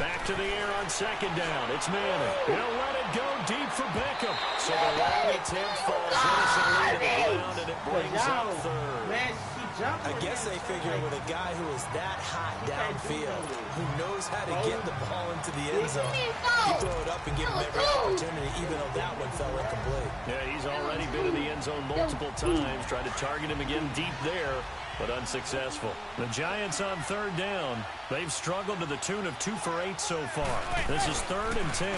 Back to the air on 2nd down. It's Manning. He'll let it go deep for Beckham. So the long attempt falls innocently to the ground, and it brings up 3rd. I guess they figure with a guy who is that hot downfield, who knows how to get the ball into the end zone, you throw it up and give him every opportunity, even though that one fell incomplete. Yeah, he's already been in the end zone multiple times. Tried to target him again deep there, but unsuccessful. The Giants on 3rd down. They've struggled to the tune of 2 for 8 so far. This is 3rd and 10.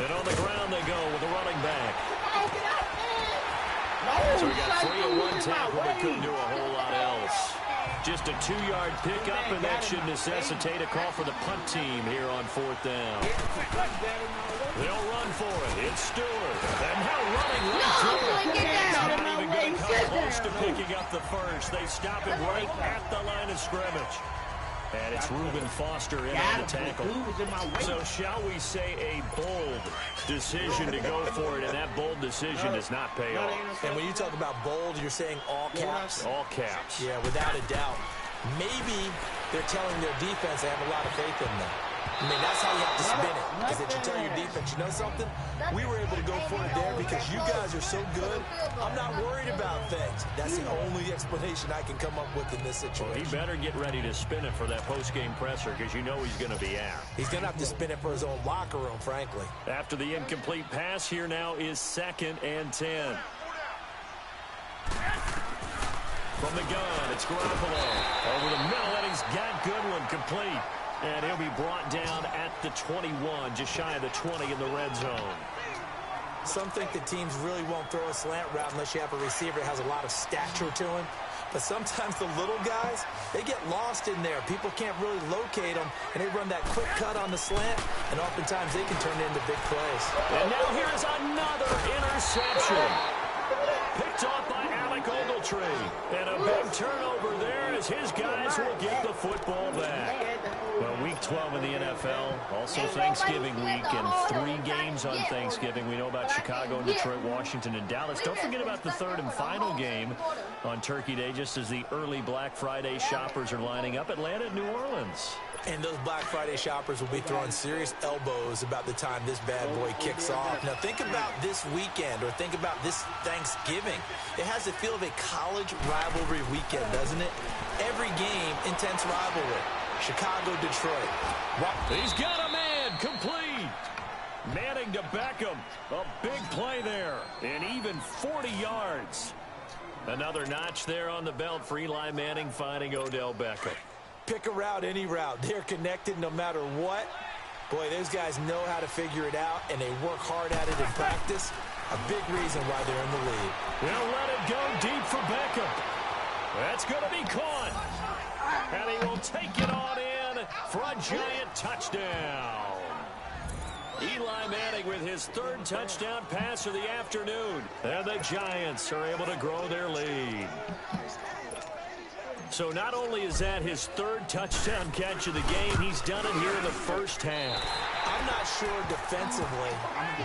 And on the ground they go with the running back. So we got 3 and 1 tackle, but couldn't do a whole lot else. Just a 2-yard pickup, and that should necessitate a call for the punt team here on 4th down. They'll run for it. It's Stewart. And now running right through it. He's not even going to come close to picking up the first. They stop him right at the line of scrimmage. And it's Reuben Foster in on the tackle. So shall we say a bold decision to go for it, and that bold decision does not pay off. And when you talk about bold, you're saying all caps? All caps. Yeah, without a doubt. Maybe they're telling their defense they have a lot of faith in them. I mean, that's how you have to spin it, because it should tell your defense, you know something? We were able to go for it there because you guys are so good. I'm not worried about things. That's the only explanation I can come up with in this situation. Well, he better get ready to spin it for that post-game presser because you know he's going to be out. He's going to have to spin it for his own locker room, frankly. After the incomplete pass, here now is 2nd and 10. From the gun, it's Garoppolo. Over the middle, and he's got Goodwin complete. And he'll be brought down at the 21, just shy of the 20 in the red zone. Some think that teams really won't throw a slant route unless you have a receiver that has a lot of stature to him. But sometimes the little guys, they get lost in there. People can't really locate them, and they run that quick cut on the slant, and oftentimes they can turn it into big plays. And now here's another interception. Picked off by Alec Ogletree. tree. And a big turnover there as his guys will get the football back. Well, week 12 in the NFL, also Thanksgiving week, and 3 games on Thanksgiving. We know about Chicago, Detroit, Washington, and Dallas. Don't forget about the 3rd and final game on Turkey Day, just as the early Black Friday shoppers are lining up. Atlanta and New Orleans. And those Black Friday shoppers will be throwing serious elbows about the time this bad boy kicks off. Now, think about this weekend, or think about this Thanksgiving. It has the feel of a college rivalry weekend, doesn't it? Every game, intense rivalry. Chicago, Detroit. He's got a man, complete. Manning to Beckham. A big play there, and even 40 yards. Another notch there on the belt for Eli Manning, finding Odell Beckham. Pick a route, any route. They're connected no matter what. Boy, those guys know how to figure it out, and they work hard at it in practice. A big reason why they're in the lead. They'll let it go deep for Beckham. That's going to be caught. And he will take it on in for a giant touchdown. Eli Manning with his 3rd touchdown pass of the afternoon. And the Giants are able to grow their lead. So not only is that his 3rd touchdown catch of the game, he's done it here in the first half. I'm not sure defensively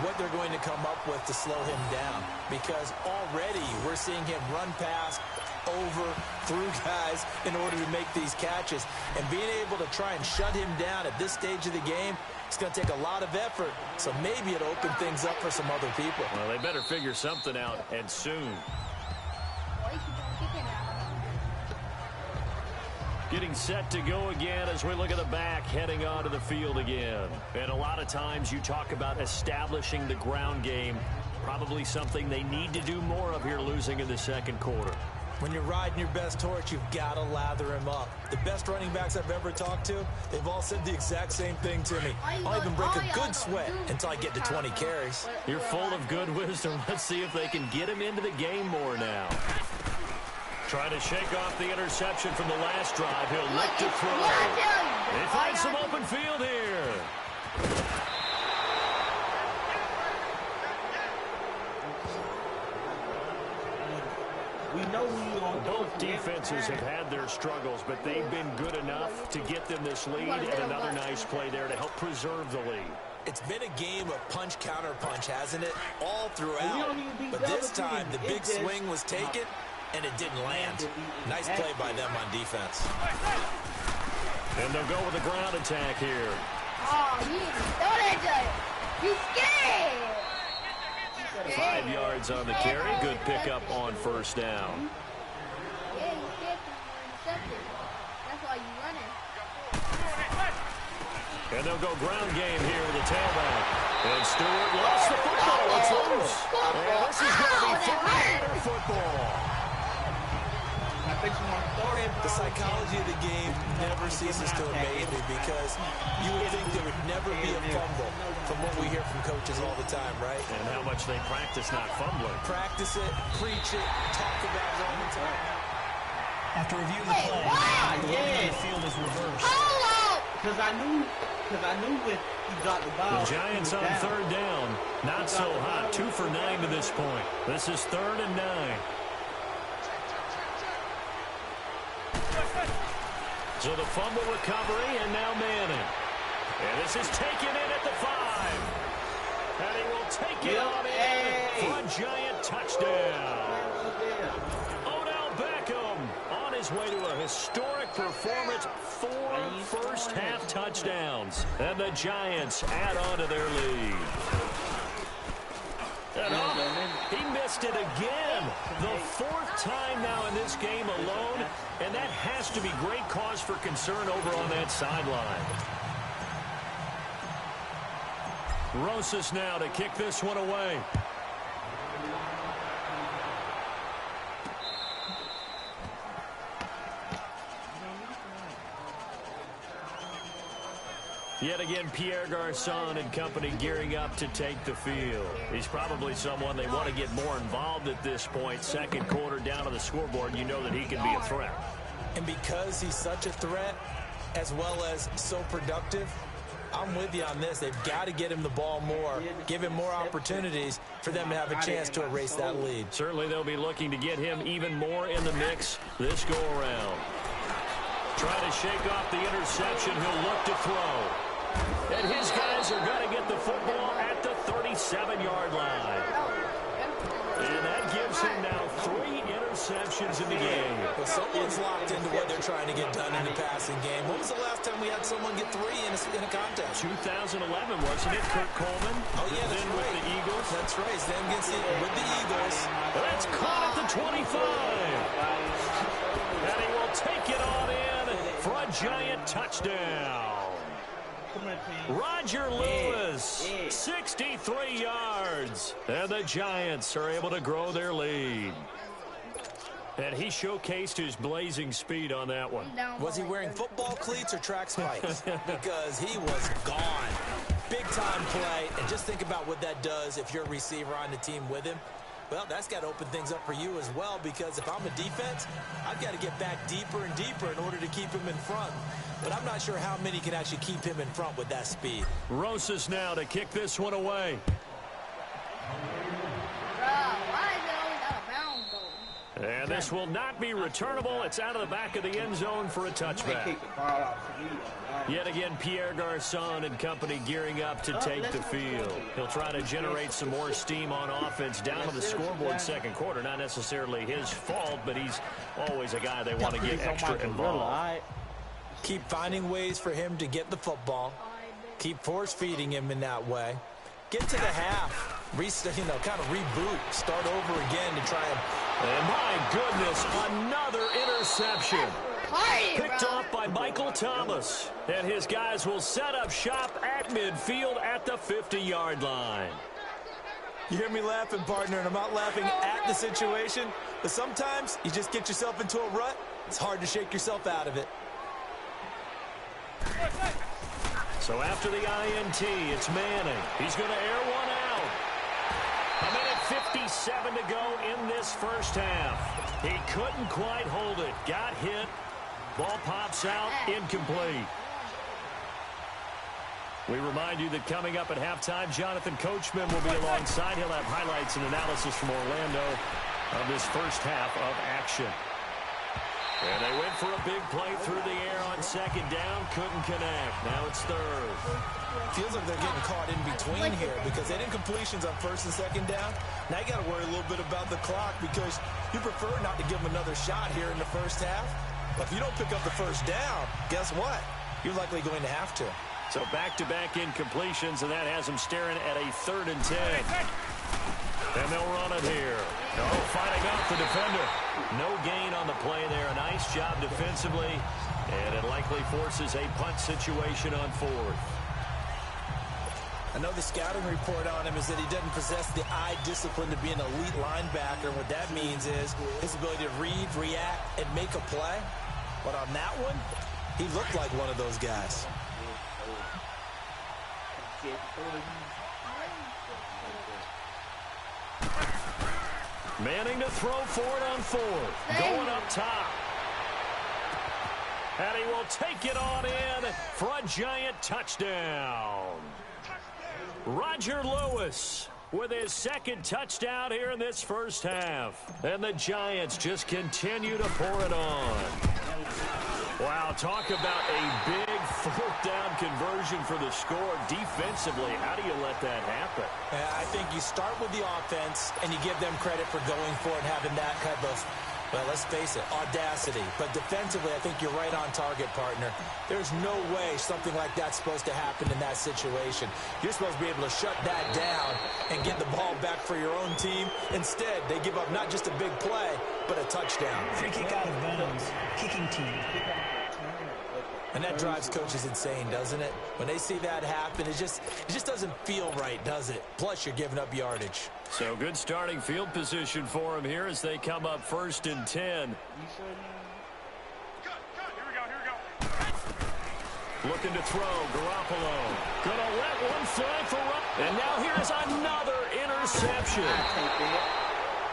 what they're going to come up with to slow him down, because already we're seeing him run past, over, through guys in order to make these catches. And being able to try and shut him down at this stage of the game, it's going to take a lot of effort. So maybe it'll open things up for some other people. Well, they better figure something out, and soon. Getting set to go again as we look at the back, heading onto the field again. And a lot of times you talk about establishing the ground game. Probably something they need to do more of here, losing in the 2nd quarter. When you're riding your best horse, you've got to lather him up. The best running backs I've ever talked to, they've all said the exact same thing to me. I'll even break a good sweat until I get to 20 carries. You're full of good wisdom. Let's see if they can get him into the game more now. Trying to shake off the interception from the last drive. He'll look to throw. They find some open field here. We know we on both defenses have had their struggles, but they've been good enough to get them this lead, and another nice play there to help preserve the lead. It's been a game of punch, counter punch, hasn't it? All throughout. But this time, the big swing was taken, and it didn't land. Nice play by them on defense. And they'll go with a ground attack here. Oh, you throw that to you. You scared. 5 yards on the carry. Good pickup on 1st down. Yeah, you scared from intercepted. That's why you running. And they'll go ground game here with the tailback. And Stewart lost the football. It's loose. And this is going to be 3-quarter football. The psychology of the game never ceases to amaze me, because you would think there would never be a fumble from what we hear from coaches all the time, right? And how much they practice not fumbling. Practice it, preach it, talk about it all the time. After reviewing the play, the line on the field is reversed. Because I knew when he got the ball. The Giants on 3rd down. Not so hot. 2 for 9 to this point. This is 3rd and 9. So the fumble recovery, and now Manning. And this is taken in at the 5. And he will take it on in for a giant touchdown. Odell Beckham on his way to a historic performance. 4 first-half touchdowns. And the Giants add on to their lead. And he missed it again. The 4th time now in this game alone. And that has to be great cause for concern over on that sideline. Rosas now to kick this one away. Yet again, Pierre Garçon and company gearing up to take the field. He's probably someone they want to get more involved at this point. 2nd quarter down on the scoreboard, you know that he can be a threat. And because he's such a threat, as well as so productive, I'm with you on this. They've got to get him the ball more, give him more opportunities for them to have a chance to erase that lead. Certainly they'll be looking to get him even more in the mix this go-around. Trying to shake off the interception. He'll look to throw. And his guys are going to get the football at the 37-yard line. And that gives him now 3 interceptions in the game. Well, someone's locked into what they're trying to get done in the passing game. When was the last time we had someone get 3 in a contest? 2011, wasn't it? Kurt Coleman. Oh, yeah, that's then right. With the Eagles. That's right. Then with the Eagles. That's caught at the 25. And he will take it on in for a giant touchdown. Roger Lewis, 63 yards. And the Giants are able to grow their lead. And he showcased his blazing speed on that one. Was he wearing football cleats or track spikes? Because he was gone. Big-time play. And just think about what that does if you're a receiver on the team with him. Well, that's got to open things up for you as well, because if I'm a defense, I've got to get back deeper and deeper in order to keep him in front. But I'm not sure how many can actually keep him in front with that speed. Rosas now to kick this one away. And this will not be returnable. It's out of the back of the end zone for a touchback. Yet again, Pierre Garçon and company gearing up to take the field. He'll try to generate some more steam on offense down on the scoreboard second quarter. Not necessarily his fault, but he's always a guy they want to get extra involved. Keep finding ways for him to get the football. Keep force-feeding him in that way. Get to the half. Kind of reboot. Start over again to try and my goodness, another interception. Picked off by Michael Thomas. And his guys will set up shop at midfield at the 50-yard line. You hear me laughing, partner, and I'm not laughing at the situation, but sometimes you just get yourself into a rut. It's hard to shake yourself out of it. So after the INT, it's Manning. He's going to air one out. A minute 57 to go in this first half. He couldn't quite hold it. Got hit. Ball pops out. Incomplete. We remind you that coming up at halftime, Jonathan Coachman will be alongside. He'll have highlights and analysis from Orlando of this first half of action. And they went for a big play through the air on second down. Couldn't connect. Now it's third. Feels like they're getting caught in between here because they did incompletions on first and second down. Now you got to worry a little bit about the clock because you prefer not to give them another shot here in the first half. But if you don't pick up the first down, guess what? You're likely going to have to. So back-to-back incompletions, and that has them staring at a 3rd and 10. And they'll run it here. Oh, fighting off the defender. No gain on the play there. A nice job defensively. And it likely forces a punt situation on 4th. I know the scouting report on him is that he doesn't possess the eye discipline to be an elite linebacker. What that means is his ability to read, react, and make a play. But on that one, he looked like one of those guys. Manning to throw for it on 4th. Going up top. And he will take it on in for a giant touchdown. Roger Lewis with his 2nd touchdown here in this first half. And the Giants just continue to pour it on. Wow, talk about a big 4th down conversion for the score. Defensively, how do you let that happen? I think you start with the offense, and you give them credit for going for it and having that type of, well, let's face it, audacity. But defensively, I think you're right on target, partner. There's no way something like that's supposed to happen in that situation. You're supposed to be able to shut that down and get the ball back for your own team. Instead, they give up not just a big play, but a touchdown. Free kick out of bounds. Kicking team. And that drives coaches insane, doesn't it? When they see that happen, it just doesn't feel right, does it? Plus, you're giving up yardage. So good starting field position for him here as they come up 1st and 10. Here we go. Looking to throw, Garoppolo. Gonna let one fly for Rupp. And now here's another interception.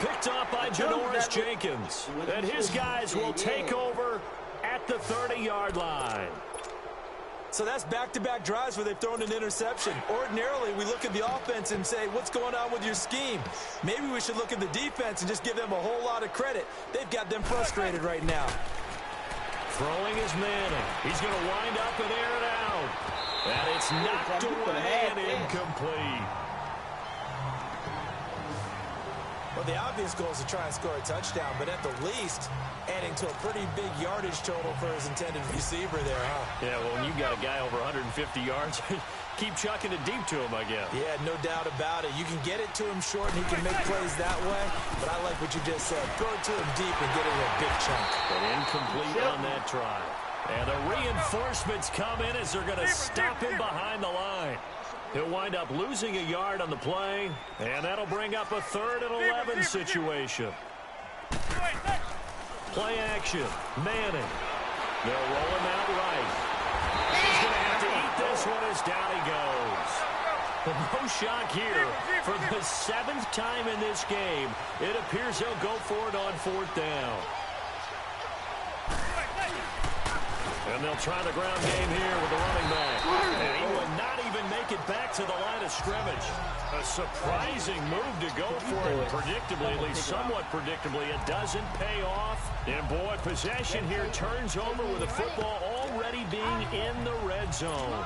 Picked off by Janoris Jenkins. And his guys will take over at the 30-yard line. So that's back-to-back drives where they've thrown an interception. Ordinarily, we look at the offense and say, what's going on with your scheme? Maybe we should look at the defense and just give them a whole lot of credit. They've got them frustrated right now. Throwing is Manning. He's going to wind up and air it out. And it's knocked away and incomplete. Well, the obvious goal is to try and score a touchdown, but at the least, adding to a pretty big yardage total for his intended receiver there, huh? Yeah, well, when you've got a guy over 150 yards, keep chucking it deep to him, I guess. Yeah, no doubt about it. You can get it to him short, and he can make plays that way, but I like what you just said. Throw it to him deep and get it in a big chunk. But incomplete on that try. And the reinforcements come in as they're going to stop him behind the line. He'll wind up losing a yard on the play, and that'll bring up a 3rd and 11 situation. Play action. Manning. They'll roll him out right. He's going to have to eat this one as down he goes. No shock here. For the 7th time in this game, it appears he'll go for it on 4th down. And they'll try the ground game here with the running back. And he will not even make it back to the line of scrimmage. A surprising move to go for it. Predictably, at least somewhat predictably, it doesn't pay off. And boy, possession here turns over with the football already being in the red zone.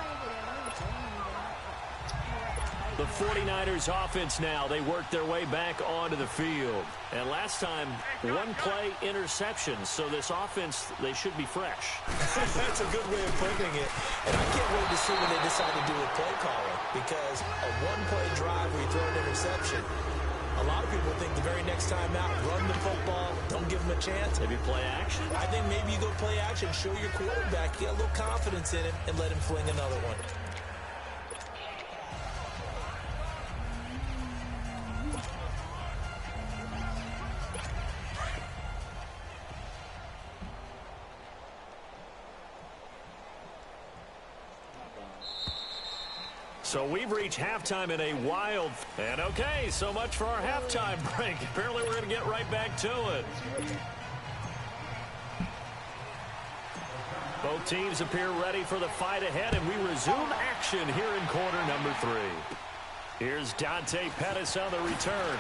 The 49ers offense now, they work their way back onto the field. And last time, 1-play interception. So this offense, they should be fresh. That's a good way of putting it. And I can't wait to see what they decide to do with play calling. Because a 1-play drive where you throw an interception, a lot of people think the very next time out, run the football, don't give them a chance. Maybe play action? I think maybe you go play action, show your quarterback, get a little confidence in him, and let him fling another one. So we've reached halftime in a wild... And okay, so much for our halftime break. Apparently we're going to get right back to it. Both teams appear ready for the fight ahead, and we resume action here in quarter number 3. Here's Dante Pettis on the return.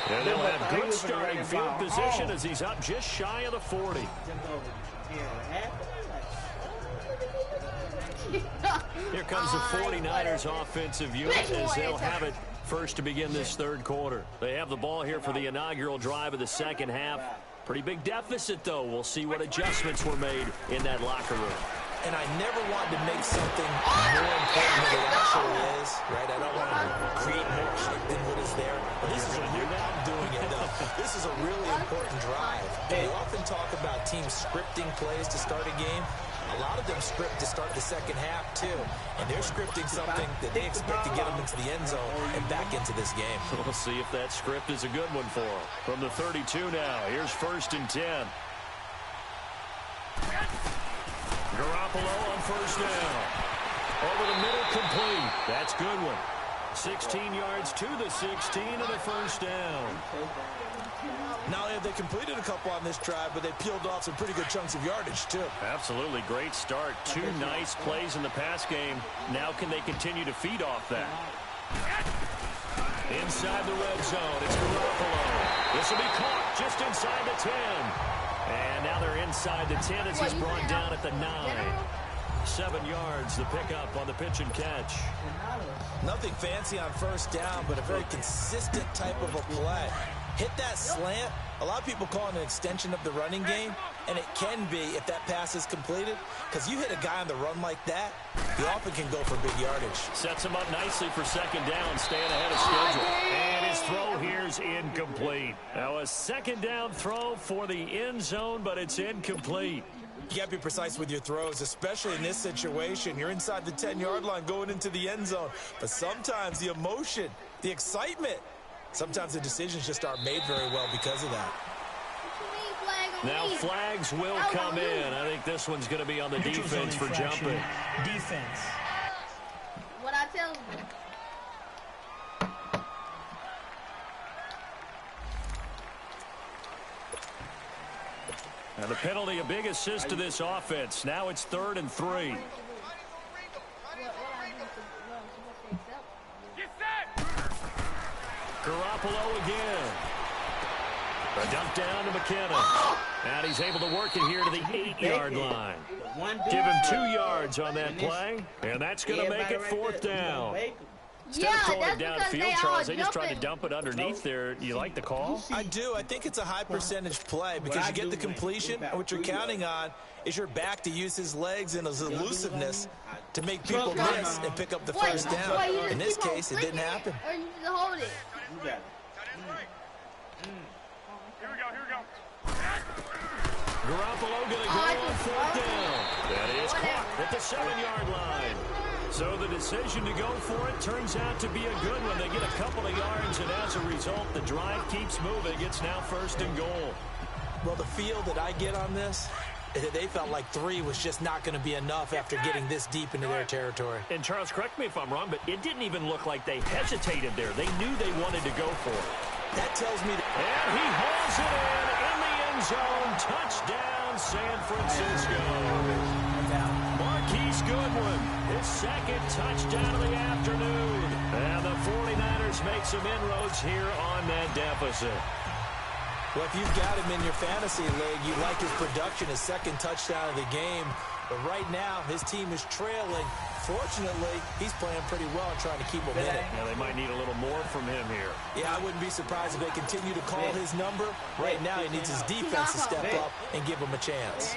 And they'll have good starting field position as he's up just shy of the 40. Here comes the 49ers offensive unit as they'll have it first to begin this 3rd quarter. They have the ball here for the inaugural drive of the 2nd half. Pretty big deficit, though. We'll see what adjustments were made in that locker room. And I never wanted to make something more important than it actually is, right? I don't want to create more hype than what is there. But this is a new I'm doing it, though. This is a really important drive. They often talk about teams scripting plays to start a game. A lot of them script to start the 2nd half, too. And they're scripting something that they expect to get them into the end zone and back into this game. We'll see if that script is a good one for them. From the 32 now, here's 1st and 10. Garoppolo on 1st down. Over the middle, complete. That's good one. 16 yards to the 16 and a 1st down. Not only have they completed a couple on this drive, but they peeled off some pretty good chunks of yardage, too. Absolutely. Great start. 2 nice plays in the pass game. Now can they continue to feed off that? Inside the red zone, it's Garoppolo. This will be caught just inside the 10. And now they're inside the 10 as he's brought down at the 9. 7 yards, the pickup on the pitch and catch. Nothing fancy on 1st down, but a very consistent type of a play. Hit that slant. A lot of people call it an extension of the running game, and it can be if that pass is completed, because you hit a guy on the run like that, you often can go for big yardage. Sets him up nicely for 2nd down, staying ahead of schedule. And his throw here's incomplete. Now a 2nd down throw for the end zone, but it's incomplete. You got to be precise with your throws, especially in this situation. You're inside the 10-yard line going into the end zone. But sometimes the emotion, the excitement, sometimes the decisions just aren't made very well because of that. Now flags will come in. I think this one's going to be on the defense for jumping. Defense. What I tell you. And The penalty, a big assist to this offense. Now it's 3rd and 3. Garoppolo again. A dump down to McKinnon. And he's able to work it here to the 8-yard line. Give him 2 yards on that play, and that's going to make it 4th down. Instead of throwing it downfield, Charles, they just tried to dump it underneath there. You like the call? I do. I think it's a high percentage play because you get the completion, and what you're counting on is your back to use his legs and his elusiveness to make people miss and pick up the first down. In this case, it didn't happen. Or you just hold it. You got it. Here we go. Garoppolo going to go on 4th down. That is caught at the 7-yard line. So the decision to go for it turns out to be a good one. They get a couple of yards, and as a result, the drive keeps moving. It's now 1st and goal. Well, the feel that I get on this, they felt like 3 was just not going to be enough after getting this deep into their territory. And Charles, correct me if I'm wrong, but it didn't even look like they hesitated there. They knew they wanted to go for it. That tells me that. And he hauls it in the end zone. Touchdown, San Francisco. Marquise Goodwin, his 2nd touchdown of the afternoon. And the 49ers make some inroads here on that deficit. Well, if you've got him in your fantasy league, you like his production, his 2nd touchdown of the game. But right now, his team is trailing. Fortunately, he's playing pretty well and trying to keep him in it. Yeah, they might need a little more from him here. Yeah, I wouldn't be surprised if they continue to call his number. Right now, he needs his defense to step up and give him a chance.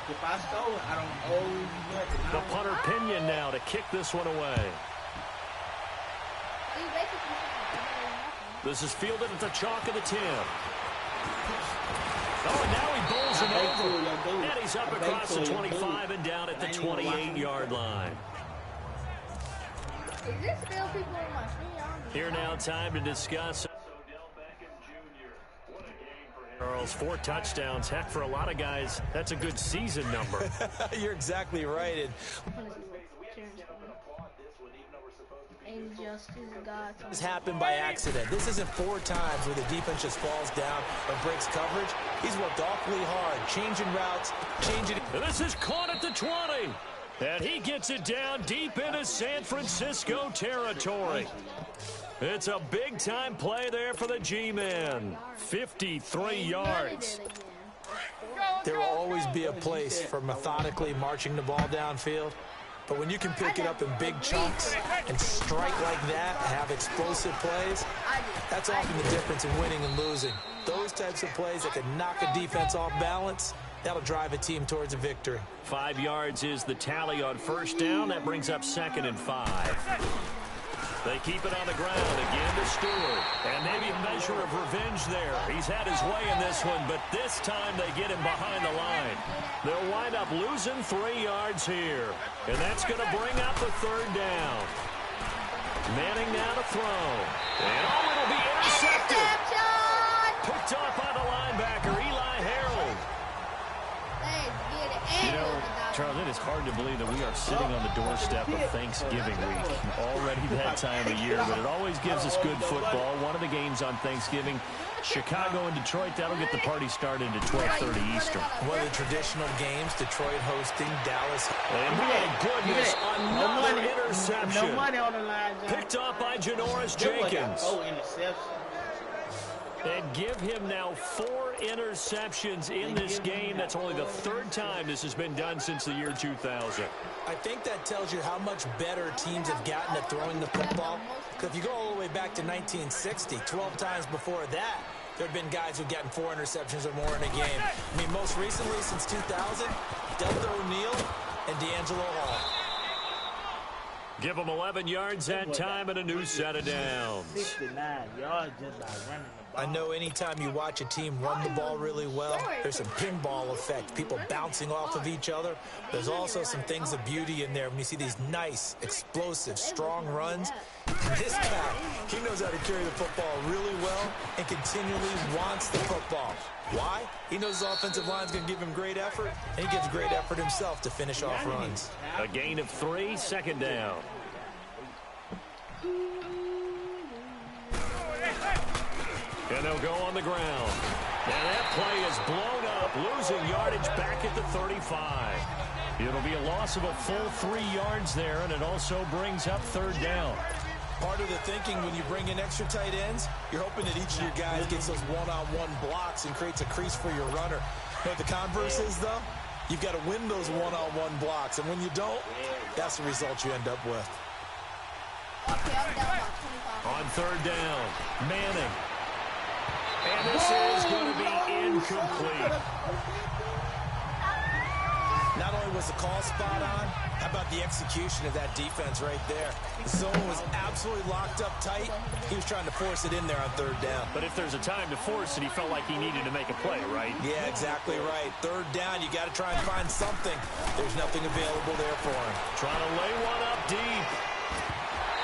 If I stole it, I don't owe you nothing. The punter Pinion now to kick this one away. This is fielded at the chalk of the 10. Oh, now he bowls it over. And he's up across the 25 and down at the 28-yard line. Is this still people in my screen? Here now, time to discuss. Charles, 4 touchdowns. Heck, for a lot of guys, that's a good season number. You're exactly right. This happened by accident. This isn't 4 times where the defense just falls down or breaks coverage. He's worked awfully hard, changing routes, changing. This is caught at the 20. And he gets it down deep into San Francisco territory. It's a big-time play there for the G-Men. 53 yards. There will always be a place for methodically marching the ball downfield. But when you can pick it up in big chunks and strike like that, have explosive plays, that's often the difference in winning and losing. Those types of plays that can knock a defense off balance, that'll drive a team towards a victory. 5 yards is the tally on 1st down. That brings up 2nd and 5. They keep it on the ground again to Stewart. And maybe a measure of revenge there. He's had his way in this one, but this time they get him behind the line. They'll wind up losing 3 yards here. And that's going to bring up a 3rd down. Manning now to throw. And it'll be intercepted. Picked off by the linebacker, Eli Harold. You know, Charles, it is hard to believe that we are sitting on the doorstep of Thanksgiving week. Already that time of year, but it always gives us good football. One of the games on Thanksgiving, Chicago and Detroit, that'll get the party started at 12:30 Eastern. One of the traditional games, Detroit hosting Dallas. And my goodness, another interception. No money on the line, John. Picked off by Janoris Jenkins. 4 interceptions. And give him now 4 interceptions in this game. That's only the 3rd time this has been done since the year 2000. I think that tells you how much better teams have gotten at throwing the football. Because if you go all the way back to 1960, 12 times before that, there have been guys who've gotten 4 interceptions or more in a game. I mean, most recently, since 2000, Delta O'Neal and D'Angelo Hall. Give them 11 yards that time and a new set of downs. 69 yards just by running the ball. I know anytime you watch a team run the ball really well, there's some pinball effect, people bouncing off of each other. There's also some things of beauty in there when you see these nice, explosive, strong runs. And this guy, he knows how to carry the football really well and continually wants the football. Why? He knows his offensive line's going to give him great effort, and he gives great effort himself to finish off runs. A gain of 3, 2nd down. And they'll go on the ground. And that play is blown up, losing yardage back at the 35. It'll be a loss of a full 3 yards there, and it also brings up 3rd down. Part of the thinking when you bring in extra tight ends, you're hoping that each of your guys gets those one-on-one blocks and creates a crease for your runner. You know what the converse is, though? You've got to win those one-on-one blocks, and when you don't, that's the result you end up with. On 3rd down, Manning. And this is going to be incomplete. Not only was the call spot on, how about the execution of that defense right there? The zone was absolutely locked up tight. He was trying to force it in there on 3rd down. But if there's a time to force it, he felt like he needed to make a play, right? Yeah, exactly right. 3rd down, you got to try and find something. There's nothing available there for him. Trying to lay one up deep.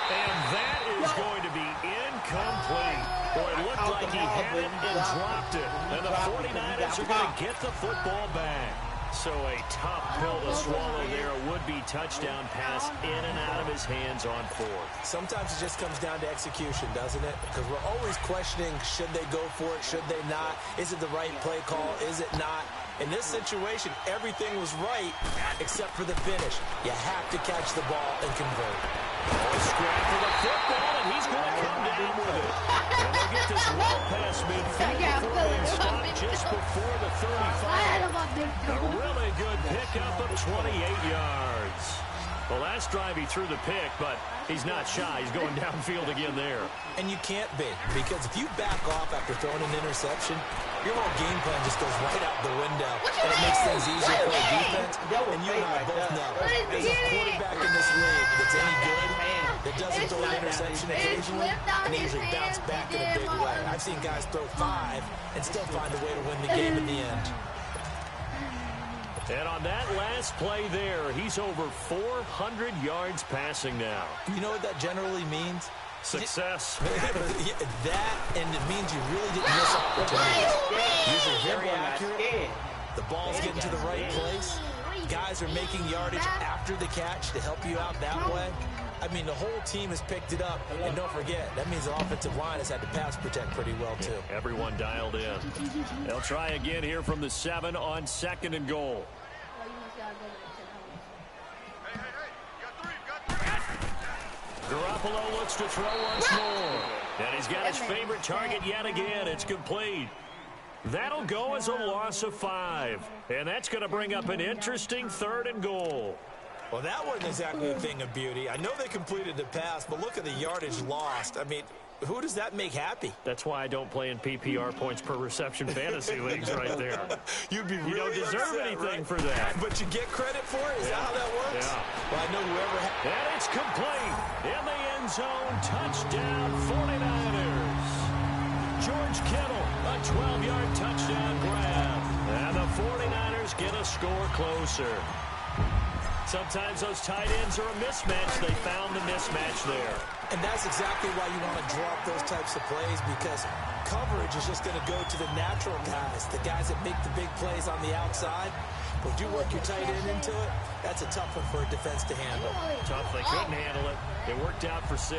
And that is going to be incomplete. Boy, it looked like he had it and dropped it. And the 49ers are going to get the football back. So a top pill to swallow there. A would-be touchdown pass in and out of his hands on 4th. Sometimes it just comes down to execution, doesn't it? Because we're always questioning, should they go for it, should they not? Is it the right play call, is it not? In this situation, everything was right except for the finish. You have to catch the ball and convert. Scrap for the football, and he's going to come down with it. And they'll get this well past midfield before being stopped just before the 35. A really good pickup of 28 yards. Well, last drive he threw the pick, but he's not shy. He's going downfield again there. And you can't be, because if you back off after throwing an interception, your whole game plan just goes right out the window, and it makes things easier for the defense. And you and I both know, as a quarterback in this league that's any good, that doesn't throw an interception occasionally, and they usually bounce back in a big way. I've seen guys throw 5 and still find a way to win the game in the end. And on that last play there, he's over 400 yards passing now. You know what that generally means? Success. That, and it means you really didn't miss opportunities. Usually very accurate. The ball's getting to the right place. Guys are making yardage after the catch to help you out that way. I mean, the whole team has picked it up. And don't forget, that means the offensive line has had to pass protect pretty well, too. Everyone dialed in. They'll try again here from the 7 on 2nd and goal. Garoppolo looks to throw once more. And he's got his favorite target yet again. It's complete. That'll go as a loss of 5. And that's going to bring up an interesting 3rd and goal. Well, that wasn't exactly a thing of beauty. I know they completed the pass, but look at the yardage lost. I mean, who does that make happy? That's why I don't play in PPR points per reception fantasy leagues right there. You'd be really You don't deserve upset, anything right? for that. But you get credit for it? Is that how that works? Yeah. Well, I know whoever... And it's complete. In the end zone, touchdown 49ers. George Kittle, a 12-yard touchdown grab. And the 49ers get a score closer. Sometimes those tight ends are a mismatch. They found the mismatch there. And that's exactly why you want to draw up those types of plays, because coverage is just going to go to the natural guys, the guys that make the big plays on the outside. But if you work your tight end into it, that's a tough one for a defense to handle. Tough. They couldn't handle it. It worked out for 6.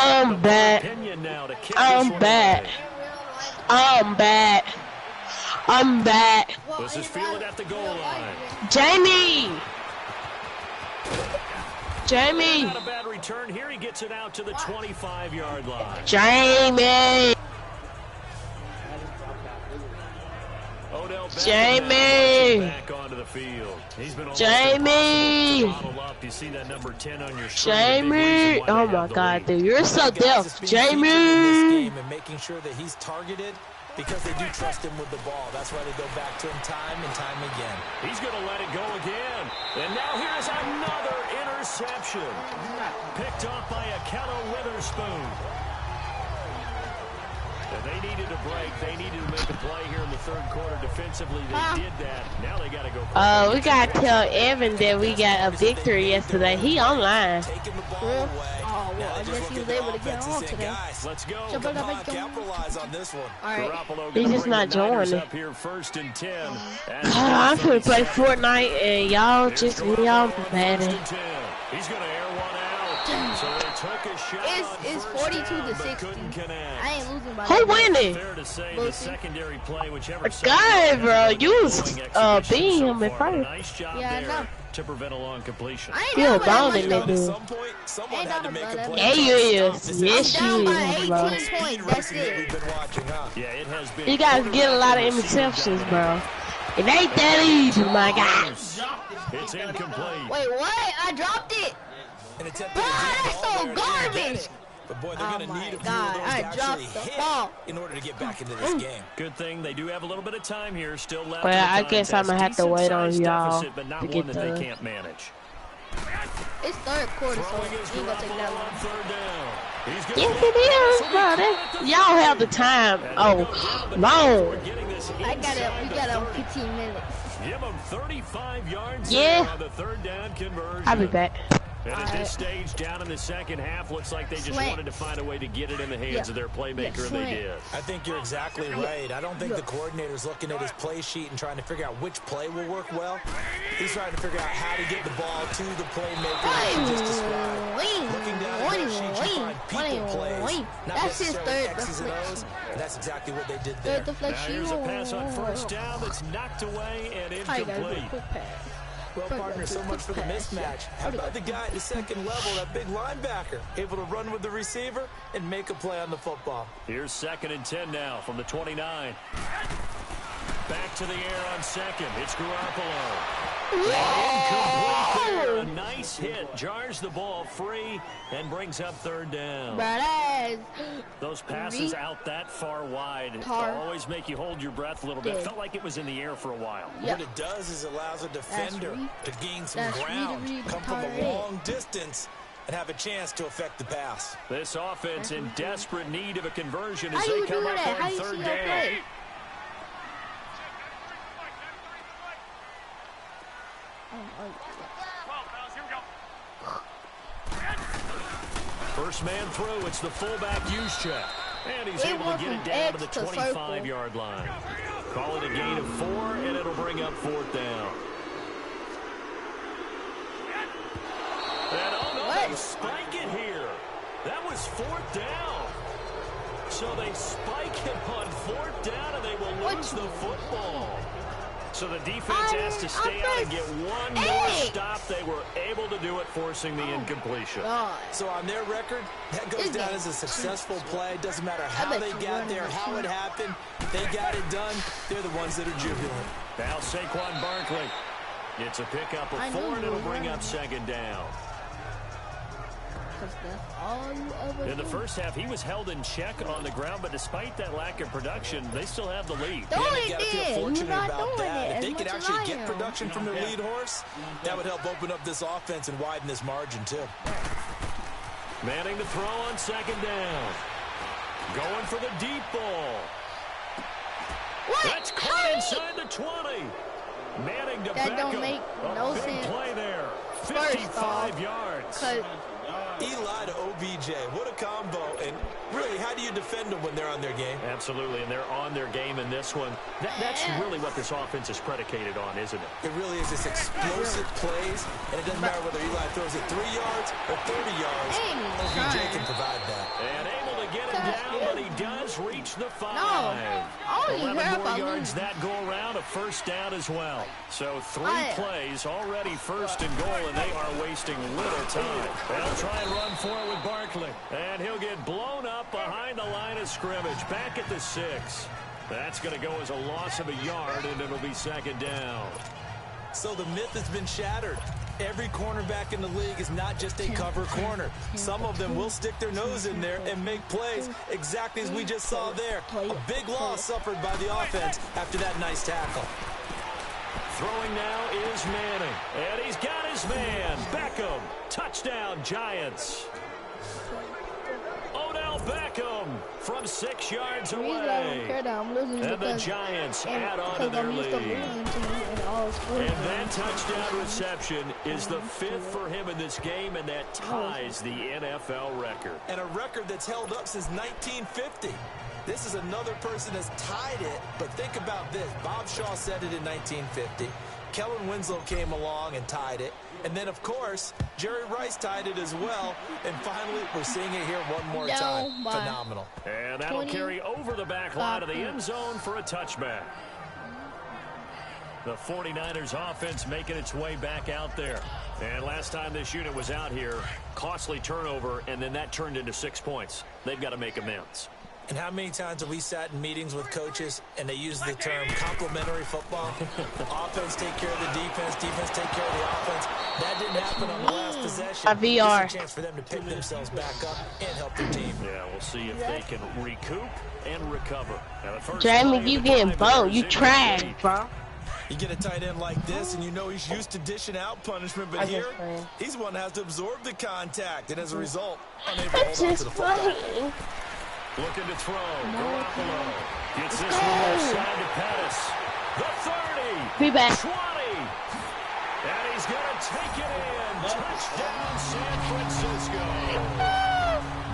I'm back. I'm back. I'm back. I'm back. This is fielded at the goal line. Jamie. Not a bad return here. He gets it out to the 25-yard line. Jamie. Jamie. Back onto the field. He's been Jamie. up. You see that number 10 on your screen. Jamie. Oh my God, dude, you're so deaf. Jamie. And making sure that he's targeted, because they do trust him with the ball. That's why they go back to him time and time again. He's going to let it go again. And now here's another interception. Picked off by Akello Witherspoon. And they needed a break. They needed to make a play here in the 3rd quarter. Defensively, they did that. Now they got to go. We got to tell Evan that we got a victory yesterday. He online. Taking the ball away. well, I guess he was able to get on today. Let's go. Come on, capitalize on this one. All right. He's just not joining. Up here first and 10. I'm finna play Fortnite and y'all just y'all Madden. He's gonna air one out. So they took a shot. It's 42 to 60. I ain't losing by Who that. winning? Fair to say the secondary play, whichever God, bro, you was beating him at first. Nice job Yeah, I know. there to prevent a long completion. I ain't You're down by down that in much, there, though. dude. Some point, someone had to make a play. Yeah, you is. Yes, I'm you down by is, bro. 18 points. That's We've it. been watching, huh? Yeah, it has been. You guys get a lot of interceptions, bro. It ain't that easy, my guy. It's incomplete. Wait, what? I dropped it. An attempt Bro, at a deep that's ball so there, and they get garbage. it. But boy, they're Oh going to my need a few God, of those I to actually dropped the hit ball. in order to get back into this game. Good thing they do have a little bit of time here still left. Well, in the I guess contest. I'ma have to wait on Decent-sized y'all deficit, but not to one get that they done. can't manage. It's third quarter, so Throwing you is ain't gonna take that Garoppolo long. on third down. He's gonna Yes, it is, bro. Y'all have the time. Oh, long. We're getting this We got 15 minutes. Give them 35 yards Yeah. there on the third down conversion. I'll be back. And at this stage, down in the second half, looks like they just wanted to find a way to get it in the hands of their playmaker, and they did. I think you're exactly right. I don't think the coordinator's looking at his play sheet and trying to figure out which play will work well. He's trying to figure out how to get the ball to the playmaker that you just described. Looking down at their sheet, you find people plays, not That's his necessarily third X's and O's, deflection. and that's exactly what they did there. Third Now deflection. here's a pass on first down that's knocked away and How you gotta do a incomplete. quick pass? Well, partner, so much for the mismatch. How about the guy at the second level, that big linebacker, able to run with the receiver and make a play on the football? Here's second and 10 now from the 29. Back to the air on second. It's Garoppolo. Incomplete there. A nice hit. Jars the ball free and brings up third down. Those passes out that far wide always make you hold your breath a little bit. Felt like it was in the air for a while. What it does is allows a defender to gain some ground, come from a long distance, and have a chance to affect the pass. This offense in desperate need of a conversion as they come up on third down. First man through, it's the fullback use check. And he's able to get it down to the 25-yard line. Call it a gain of 4, and it'll bring up fourth down. And oh no, they spike it here. That was fourth down. So they spike him on fourth down, and they will lose the football. So the defense has to stay out and get one more stop. They were able to do it, forcing the incompletion. So on their record, that goes down as a successful play. Doesn't matter how they got there, how it happened. They got it done. They're the ones that are jubilant. Now Saquon Barkley. It's a pickup of 4, and it'll bring up second down. In the first half, he was held in check on the ground, but despite that lack of production, they still have the lead. Yeah, they got to feel fortunate about that. If they could actually get production from their lead horse, that would help open up this offense and widen this margin, too. Manning to throw on second down. Going for the deep ball. That's caught inside the 20. Manning to that don't Beckham. make no Big sense. play there. 55 yards. Eli to OBJ. What a combo. And really, how do you defend them when they're on their game? Absolutely, and they're on their game in this one. That's really what this offense is predicated on, isn't it? It really is. This explosive plays, and it doesn't matter whether Eli throws it 3 yards or 30 yards. OBJ can provide that. And able to get it down, but he does reach the 5. No, 11 more yards that go around, a first down as well. So 3 plays, already first and goal, and they are wasting little time. They'll try and run for it with Barkley. And he'll get blown up behind the line of scrimmage, back at the 6. That's going to go as a loss of a yard, and it'll be second down. So the myth has been shattered. Every cornerback in the league is not just a cover corner. Some of them will stick their nose in there and make plays exactly as we just saw there. A big loss suffered by the offense after that nice tackle. Throwing now is Manning. And he's got his man, Beckham. Touchdown, Giants. Odell Beckham from 6 yards away. And the Giants add on to their lead. And that touchdown reception is the 5th for him in this game, and that ties the NFL record. And a record that's held up since 1950. This is another person that's tied it, but think about this. Bob Shaw said it in 1950. Kellen Winslow came along and tied it. And then, of course, Jerry Rice tied it as well. And finally, we're seeing it here one more time. Phenomenal. And that'll carry over the back line of the end zone for a touchback. The 49ers offense making its way back out there. And last time this unit was out here, costly turnover, and then that turned into 6 points. They've got to make amends. And how many times have we sat in meetings with coaches and they use the term complementary football? Offense take care of the defense, defense take care of the offense. That didn't happen on the last possession. A VR. It's a chance for them to pick themselves back up and help their team. Yeah, we'll see if they can recoup and recover. Jamie, you getting boned. You trash, bro. You get a tight end like this, and you know he's used to dishing out punishment, but here, he's the one that has to absorb the contact, and as a result, unable to hold on to the football. Looking to throw. Garoppolo gets this one outside to Pettis. The 30. Be back. 20. And he's going to take it in. Touchdown, San Francisco.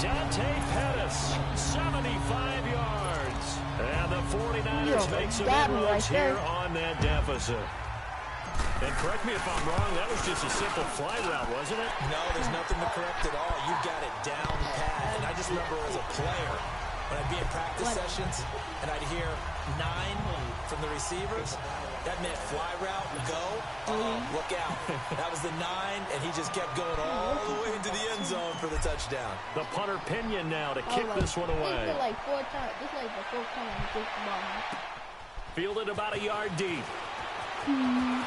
Dante Pettis, 75 yards. And the 49ers make some inroads here on that deficit. And correct me if I'm wrong, that was just a simple fly route, wasn't it? No, there's nothing to correct at all. You've got it down pat. And I just remember as a player, when I'd be in practice sessions and I'd hear 9 from the receivers, that meant fly route, go, look out. That was the 9, and he just kept going all the way into the end zone for the touchdown. The punter Pinion now to kick this one away. This is like 4 times. This is like the 4th time he kicked the ball. Fielded about a yard deep. And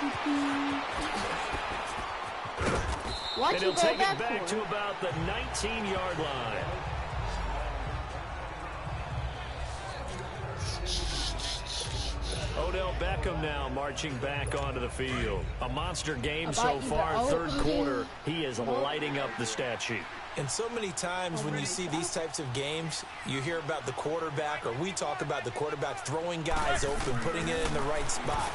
he'll take it back to about the 19-yard line. Odell Beckham now marching back onto the field. A monster game so far, 3rd quarter. He is lighting up the stat sheet. And so many times when you see these types of games, you hear about the quarterback, or we talk about the quarterback throwing guys open, putting it in the right spot.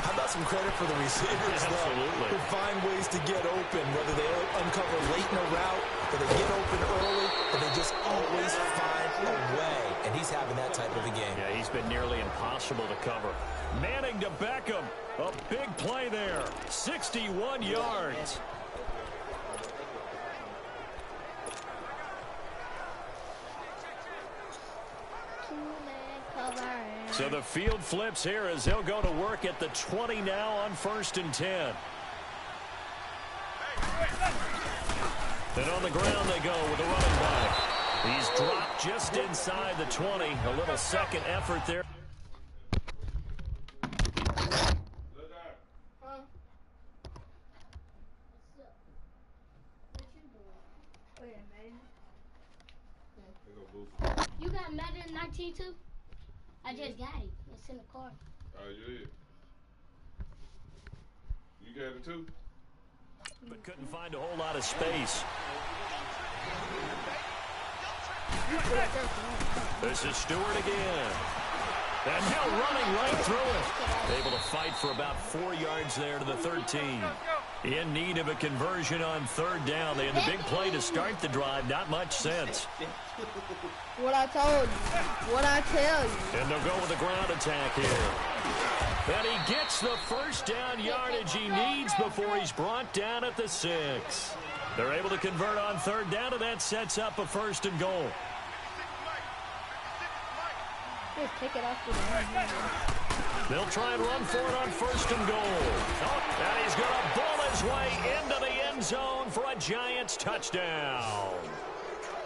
How about some credit for the receivers, though, who find ways to get open, whether they uncover late in a route, or they get open early, or they just always find a way. And he's having that type of a game. Yeah, he's been nearly impossible to cover. Manning to Beckham. A big play there. 61 yards. So the field flips here as they'll go to work at the 20 now on 1st and 10. And on the ground they go with the running back. He's dropped just inside the 20. A little second effort there. You got Madden 19 too? I just got it. It's in the car. Oh, you did? You got it too? But couldn't find a whole lot of space. This is Stewart again. And Hill running right through it. Able to fight for about 4 yards there to the 13. In need of a conversion on 3rd down. They had the big play to start the drive. Not much sense. What I told you. What I tell you. And they'll go with the ground attack here. And he gets the 1st down yardage he needs before he's brought down at the 6. They're able to convert on 3rd down, and that sets up a 1st and goal. Just take it off the They'll try and run for it on 1st and goal. Oh, and he's going to ball his way into the end zone for a Giants touchdown.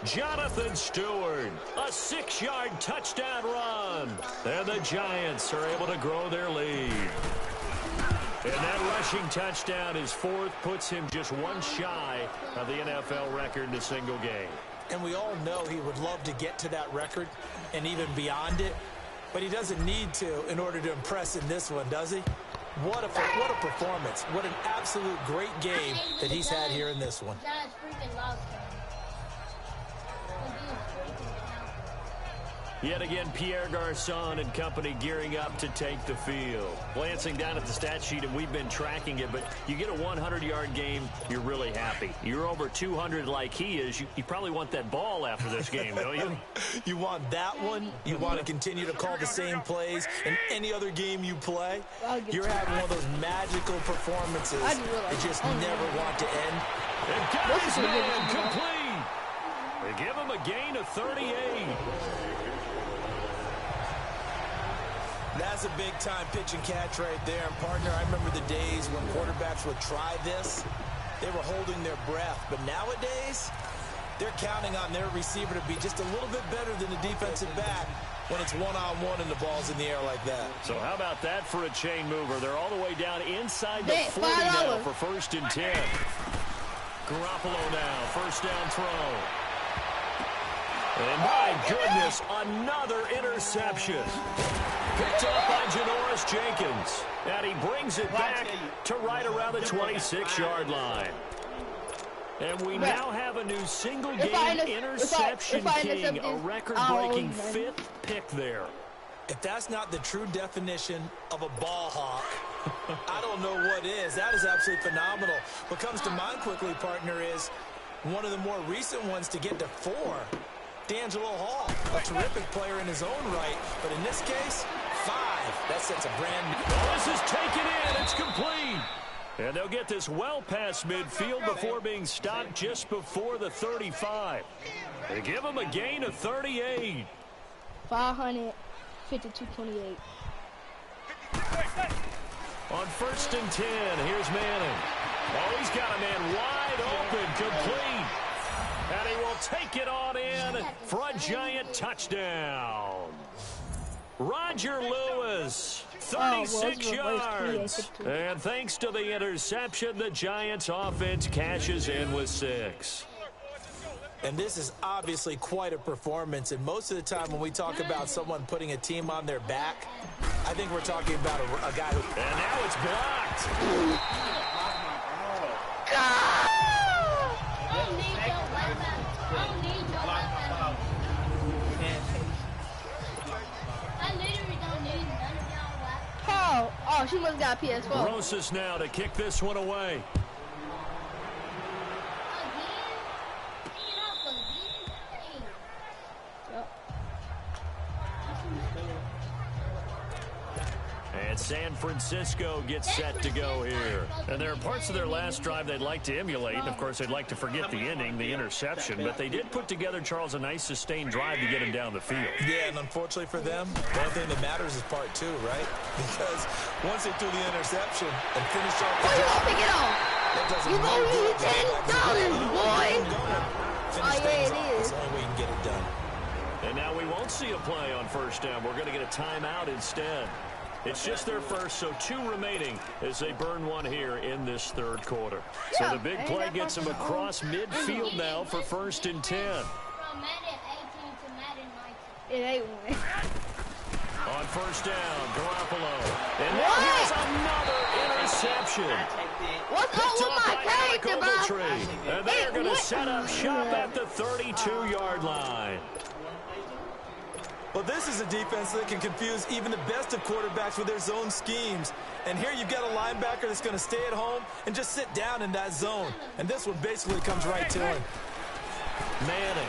Jonathan Stewart, a 6-yard touchdown run. And the Giants are able to grow their lead. And that rushing touchdown, his 4th, puts him just 1 shy of the NFL record in a single game. And we all know he would love to get to that record and even beyond it, but he doesn't need to in order to impress in this one, does he? What a performance. What an absolute great game that he's had here in this one. Yet again, Pierre Garçon and company gearing up to take the field. Glancing down at the stat sheet, and we've been tracking it, but you get a 100-yard game, you're really happy. You're over 200 like he is. You probably want that ball after this game, don't you? You want that one. You want to continue to call the same plays in any other game you play. You're having one of those magical performances that just never want to end. And got his man complete. They give him a gain of 38. That's a big-time pitch and catch right there. And, partner, I remember the days when quarterbacks would try this. They were holding their breath. But nowadays, they're counting on their receiver to be just a little bit better than the defensive back when it's one-on-one and the ball's in the air like that. So how about that for a chain mover? They're all the way down inside the 40 now for 1st and 10. Garoppolo now, first down throw. And my goodness, another interception. Picked up by Janoris Jenkins. And he brings it back to right around the 26-yard line. And we now have a new single-game interception king, a record-breaking 5th pick there. If that's not the true definition of a ball hawk, I don't know what is. That is absolutely phenomenal. What comes to mind quickly, partner, is one of the more recent ones to get to 4. D'Angelo Hall, a terrific player in his own right, but in this case, 5. That sets a brand new... Oh, this is taken in. It's complete. And they'll get this well past midfield before being stopped just before the 35. They give him a gain of 38. 552.28. On 1st and 10, here's Manning. Oh, he's got a man wide open, complete. And he will take it on in for a giant touchdown. Roger Lewis, 36 yards. And thanks to the interception, the Giants' offense cashes in with 6. And this is obviously quite a performance. And most of the time when we talk about someone putting a team on their back, I think we're talking about a guy who... And now it's blocked. Oh, she must have got a PS4. Rosas now to kick this one away. And San Francisco gets set to go here. And there are parts of their last drive they'd like to emulate. And, of course, they'd like to forget the ending, the interception. But they did put together, Charles, a nice sustained drive to get him down the field. Yeah, and unfortunately for them, the only thing that matters is part 2, right? Because once they threw the interception and finished off the drive, pick it off. That doesn't you owe me $10, boy. Finish things off. That's the only way you can get it done. And now we won't see a play on 1st down. We're going to get a timeout instead. It's just their first, so 2 remaining as they burn one here in this 3rd quarter. So the big play gets them across midfield now for 1st and 10. From Madden 18 to Madden 19. It ain't one. On 1st down, Garoppolo. And now here's another interception. What's up with my character, Bob? And they're going to set up shop at the 32-yard line. Well, this is a defense that can confuse even the best of quarterbacks with their zone schemes. And here you've got a linebacker that's going to stay at home and just sit down in that zone. And this one basically comes right to him. Manning.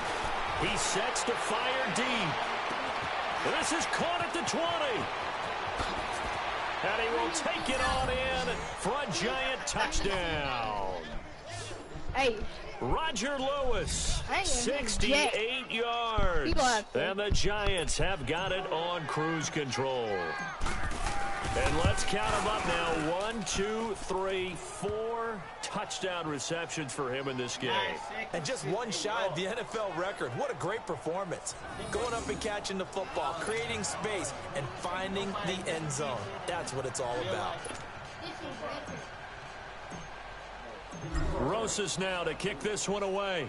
He sets to fire deep. This is caught at the 20. And he will take it on in for a giant touchdown. Hey. Roger Lewis, 68 yards. And the Giants have got it on cruise control. And let's count them up now. 1, 2, 3, 4 touchdown receptions for him in this game. And just one shy of the NFL record. What a great performance. Going up and catching the football, creating space, and finding the end zone. That's what it's all about. Rosas now to kick this one away.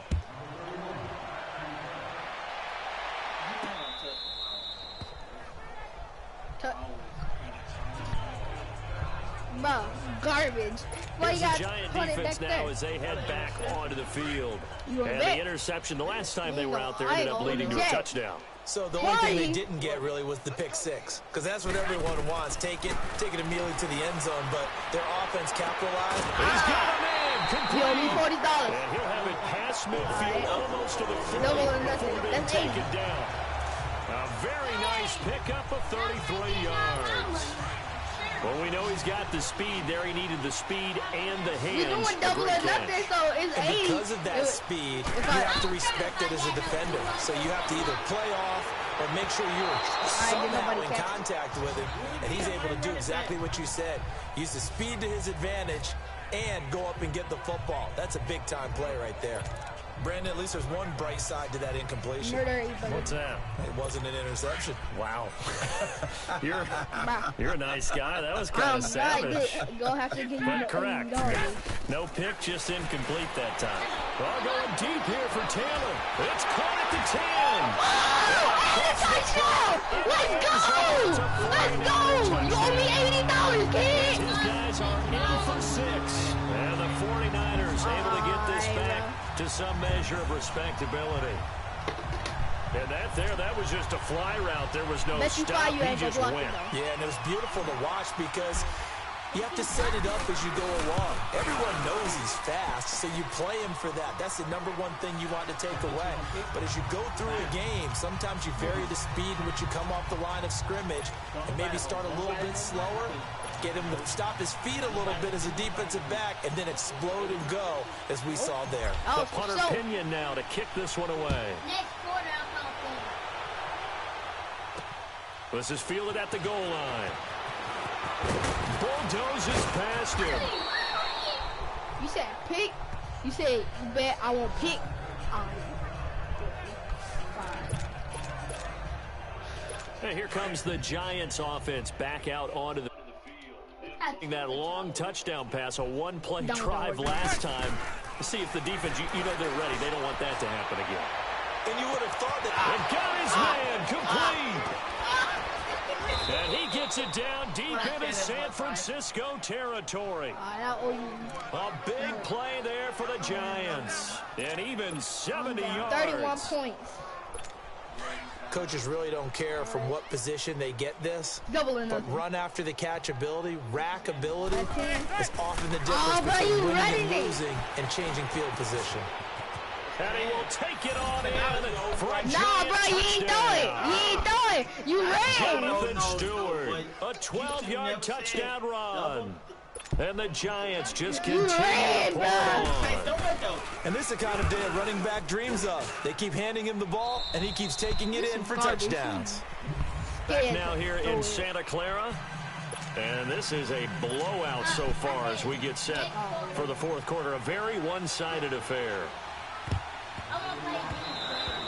Bro, garbage. Here's the Giant defense now as they head back onto the field. And the interception, the last time they were out there, ended up leading to a touchdown. So the only thing they didn't get really was the pick six, because that's what everyone wants. Take it immediately to the end zone, but their offense capitalized. He's got a man complete. You owe me $40. And he'll have it past midfield, almost to the 40 before being taken down. A very nice pickup of 33 yards. Well, we know he's got the speed there. He needed the speed and the hands. You're doing double or nothing, so it's 80. And because of that speed, you have to respect it as a defender. So you have to either play off or make sure you're somehow in contact with him. And he's able to do exactly what you said. Use the speed to his advantage and go up and get the football. That's a big-time play right there. Brandon, at least there's one bright side to that incompletion. What's that? It wasn't an interception. Wow. You're a nice guy. That was kind of savage. But correct. No pick, just incomplete that time. Ball going deep here for Taylor. It's caught at the 10. Let's go! You owe me $80, kid! His guys are in for 6. And the 49ers able to get this back to some measure of respectability. And that was just a fly route. There was no stop. He just went. Yeah, and it was beautiful to watch because you have to set it up as you go along. Everyone knows he's fast, so you play him for that. That's the number one thing you want to take away. But as you go through a game, sometimes you vary the speed in which you come off the line of scrimmage and maybe start a little bit slower, get him to stop his feet a little bit as a defensive back, and then explode and go, as we saw there. The punter Pinion now to kick this one away. This is fielded at the goal line. Bulldozes past him. You said pick. You said you bet I won't pick. And here comes the Giants offense back out onto the field. That long touchdown pass, a one-play drive last time. To see if the defense, you know they're ready. They don't want that to happen again. And you would have thought that. And got his man complete. And he gets it down deep into San Francisco territory. A big play there for the Giants. And even 70 yards. 31 points. Coaches really don't care from what position they get this. But run after the catch ability, rack ability is often the difference between winning and losing and changing field position. And he will take it on in for a bro, you ain't do it. You ain't do it. You ran. Jonathan Stewart, a 12-yard touchdown run. And the Giants just continue to pull on. And this is the kind of day a running back dreams of. They keep handing him the ball, and he keeps taking it in for touchdowns. Back now here in Santa Clara. And this is a blowout so far as we get set for the fourth quarter. A very one-sided affair.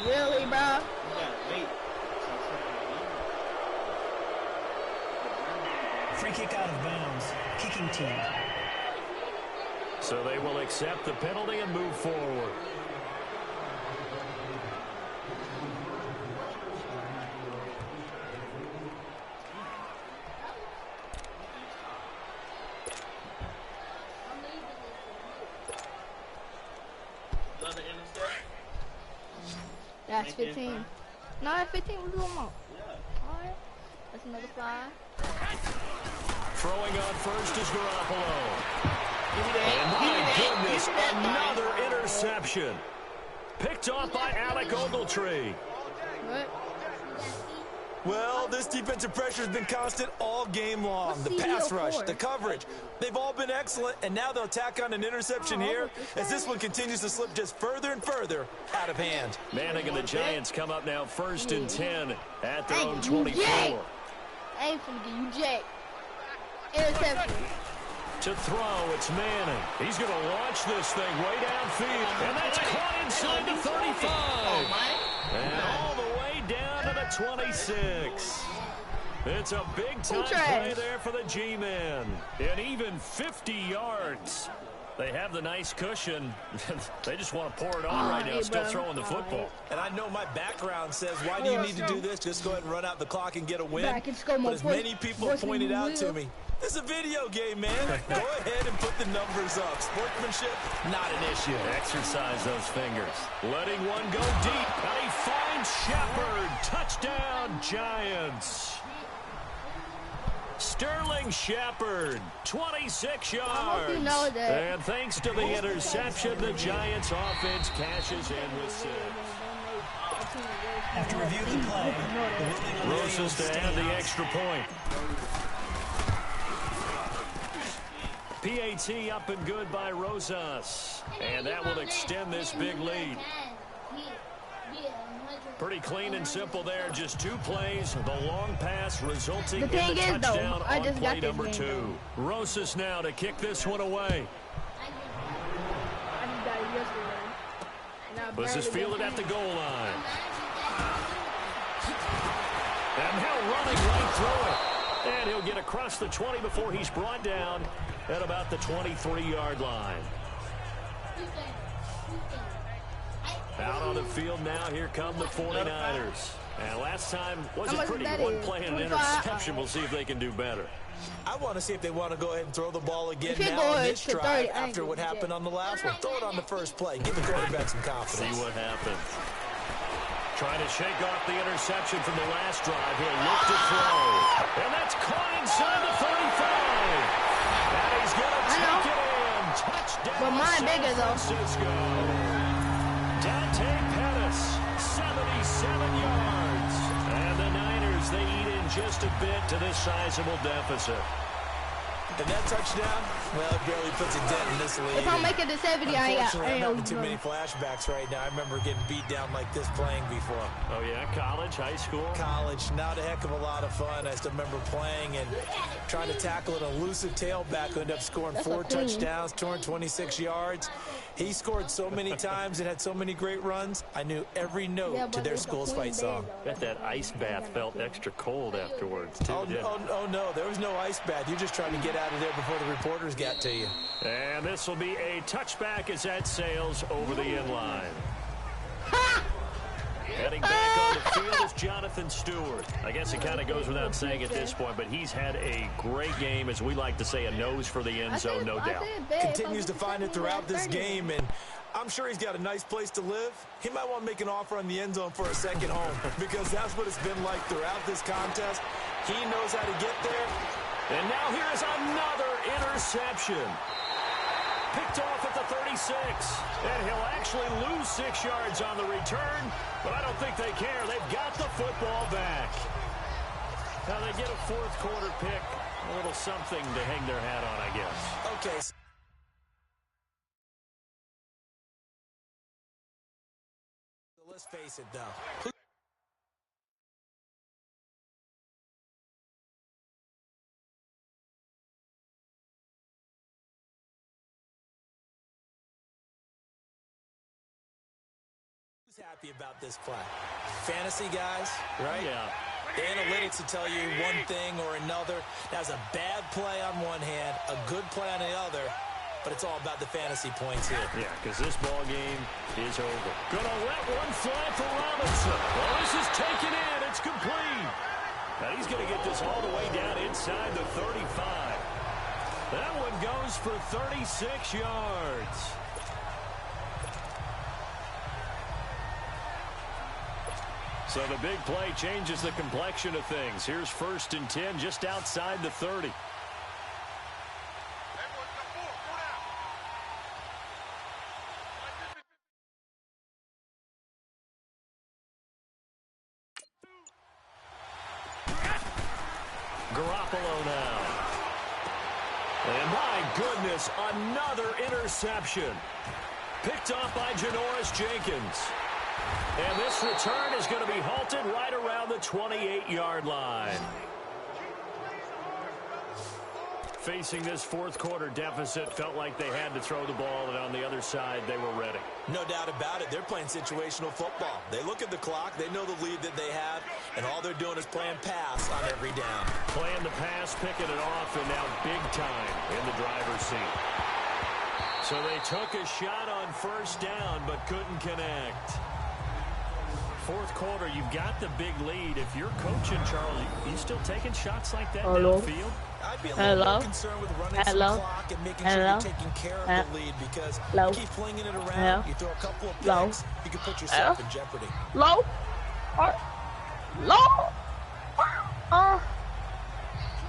Really, bro? Free kick out of bounds. Kicking team. So they will accept the penalty and move forward. That's 15. No, that's 15. We'll do them all. Alright. That's another fly. Throwing on first is Garoppolo. And my goodness, another interception. Picked off by Alec Ogletree. What? Well, this defensive pressure has been constant all game long. The pass rush, the coverage, they've all been excellent, and now they'll tack on an interception here as this one continues to slip just further and further out of hand. Manning and the Giants come up now first and 10 at their own 24. I ain't finna get you jack. Interception. To throw, it's Manning. He's going to launch this thing way downfield, and that's caught inside the 35. And all the way down to the 26. It's a big-time play there for the G-men. And even 50 yards. They have the nice cushion. They just want to pour it on right now, still throwing the football. And I know my background says, why do you need to do this? Just go ahead and run out the clock and get a win. But as many people have pointed out to me, This is a video game, man. Go ahead and put the numbers up. Sportsmanship, not an issue. Exercise those fingers. Letting one go deep. And he finds Shepard. Touchdown, Giants. Sterling Shepard, 26 yards. You know that. And thanks to the interception, the Giants offense cashes in with 6. After review the play, Rosas to add the extra point. PAT up and good by Rosas. And that will extend this big lead. Pretty clean and simple there. Just 2 plays. The long pass resulting in the touchdown on play number 2. Rosas now to kick this one away. This is fielded at the goal line. And he'll running right through it. And he'll get across the 20 before he's brought down at about the 23-yard line. Out on the field now, here come the 49ers. And last time wasn't pretty. 1 play and an interception. We'll see if they can do better. I want to see if they want to go ahead and throw the ball again now on this drive after what happened on the last one. Throw it on the first play. Give the quarterback some confidence. See what happens. Trying to shake off the interception from the last drive. He'll look to throw. And that's caught inside the 35. And he's going to take it in. Touchdown, but mine bigger, though. San Francisco. Dante Pettis, 77 yards. And the Niners, they eat in just a bit to this sizable deficit. And that touchdown, well, it barely puts a dent in this lead. If I make it to 70, I ain't having too many flashbacks right now. I remember getting beat down like this playing before. Oh, yeah? College, high school? College. Not a heck of a lot of fun. I still remember playing and trying to tackle an elusive tailback who ended up scoring 4 touchdowns, 226 yards. He scored so many times and had so many great runs. I knew every note to their school's fight song. Bet that ice bath felt extra cold afterwards, too. Oh, no. There was no ice bath. You just tried to get out of there before the reporters got to you. And this will be a touchback as that sails over the end line. Heading back on the field is Jonathan Stewart. I guess it kind of goes without saying at this point, but he's had a great game, as we like to say, a nose for the end zone, no doubt. Continues to find it throughout this game, and I'm sure he's got a nice place to live. He might want to make an offer on the end zone for a second home, because that's what it's been like throughout this contest. He knows how to get there. And now here's another interception. Picked off at the 36. And he'll actually lose 6 yards on the return, but I don't think they care. They've got the football back. Now they get a 4th quarter pick. A little something to hang their hat on, I guess. Okay. So let's face it, though. Who's happy about this play? Fantasy guys, right? Yeah. The analytics will tell you one thing or another. That's a bad play on one hand, a good play on the other, but it's all about the fantasy points here. Yeah, because this ball game is over. Gonna let one fly for Robinson. Well, this is taken in. It's complete. Now he's going to get this all the way down inside the 35. That one goes for 36 yards. So the big play changes the complexion of things. Here's 1st and 10 just outside the 30. Garoppolo now. And my goodness, another interception. Picked off by Janoris Jenkins. And this return is going to be halted right around the 28-yard line. Facing this 4th quarter deficit, felt like they had to throw the ball, and on the other side, they were ready. No doubt about it. They're playing situational football. They look at the clock, they know the lead that they have, and all they're doing is playing pass on every down. Playing the pass, picking it off, and now big time in the driver's seat. So they took a shot on 1st down, but couldn't connect. 4th quarter, you've got the big lead. If you're coaching, Charles, you still taking shots like that downfield? I'd be a little more concerned with running some clock and making sure you're taking care of the lead because you keep flinging it around, you throw a couple of picks, you can put yourself in jeopardy. Low.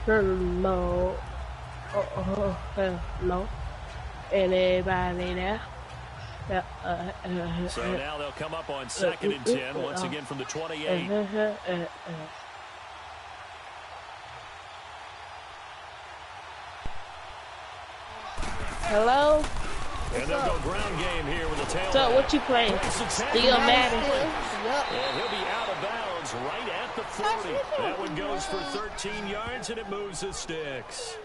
Hello. Anybody there? So now they'll come up on 2nd and 10 once again from the 28. Hello? And they'll go ground game here with the tailback. So what you playing? Still Madden? And he'll be out of bounds right at the 40. That one goes for 13 yards, and it moves the sticks.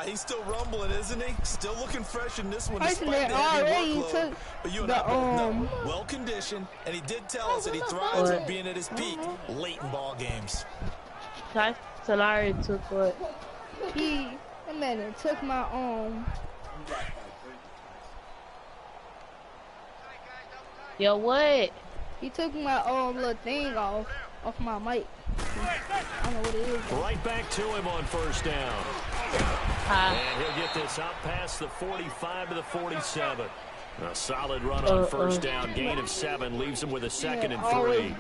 He's still rumbling, isn't he? Still looking fresh in this one despite the heavy workload. But you and I both know, well-conditioned, and he did tell us that he thrives on being at his peak late in ball games. Tyson already took what? That man took my Yo, what? He took my little thing off my mic. I don't know what it is. Right back to him on 1st down. And he'll get this up past the 45 to the 47. A solid run on 1st down. Gain of 7 leaves him with a 2nd and 3.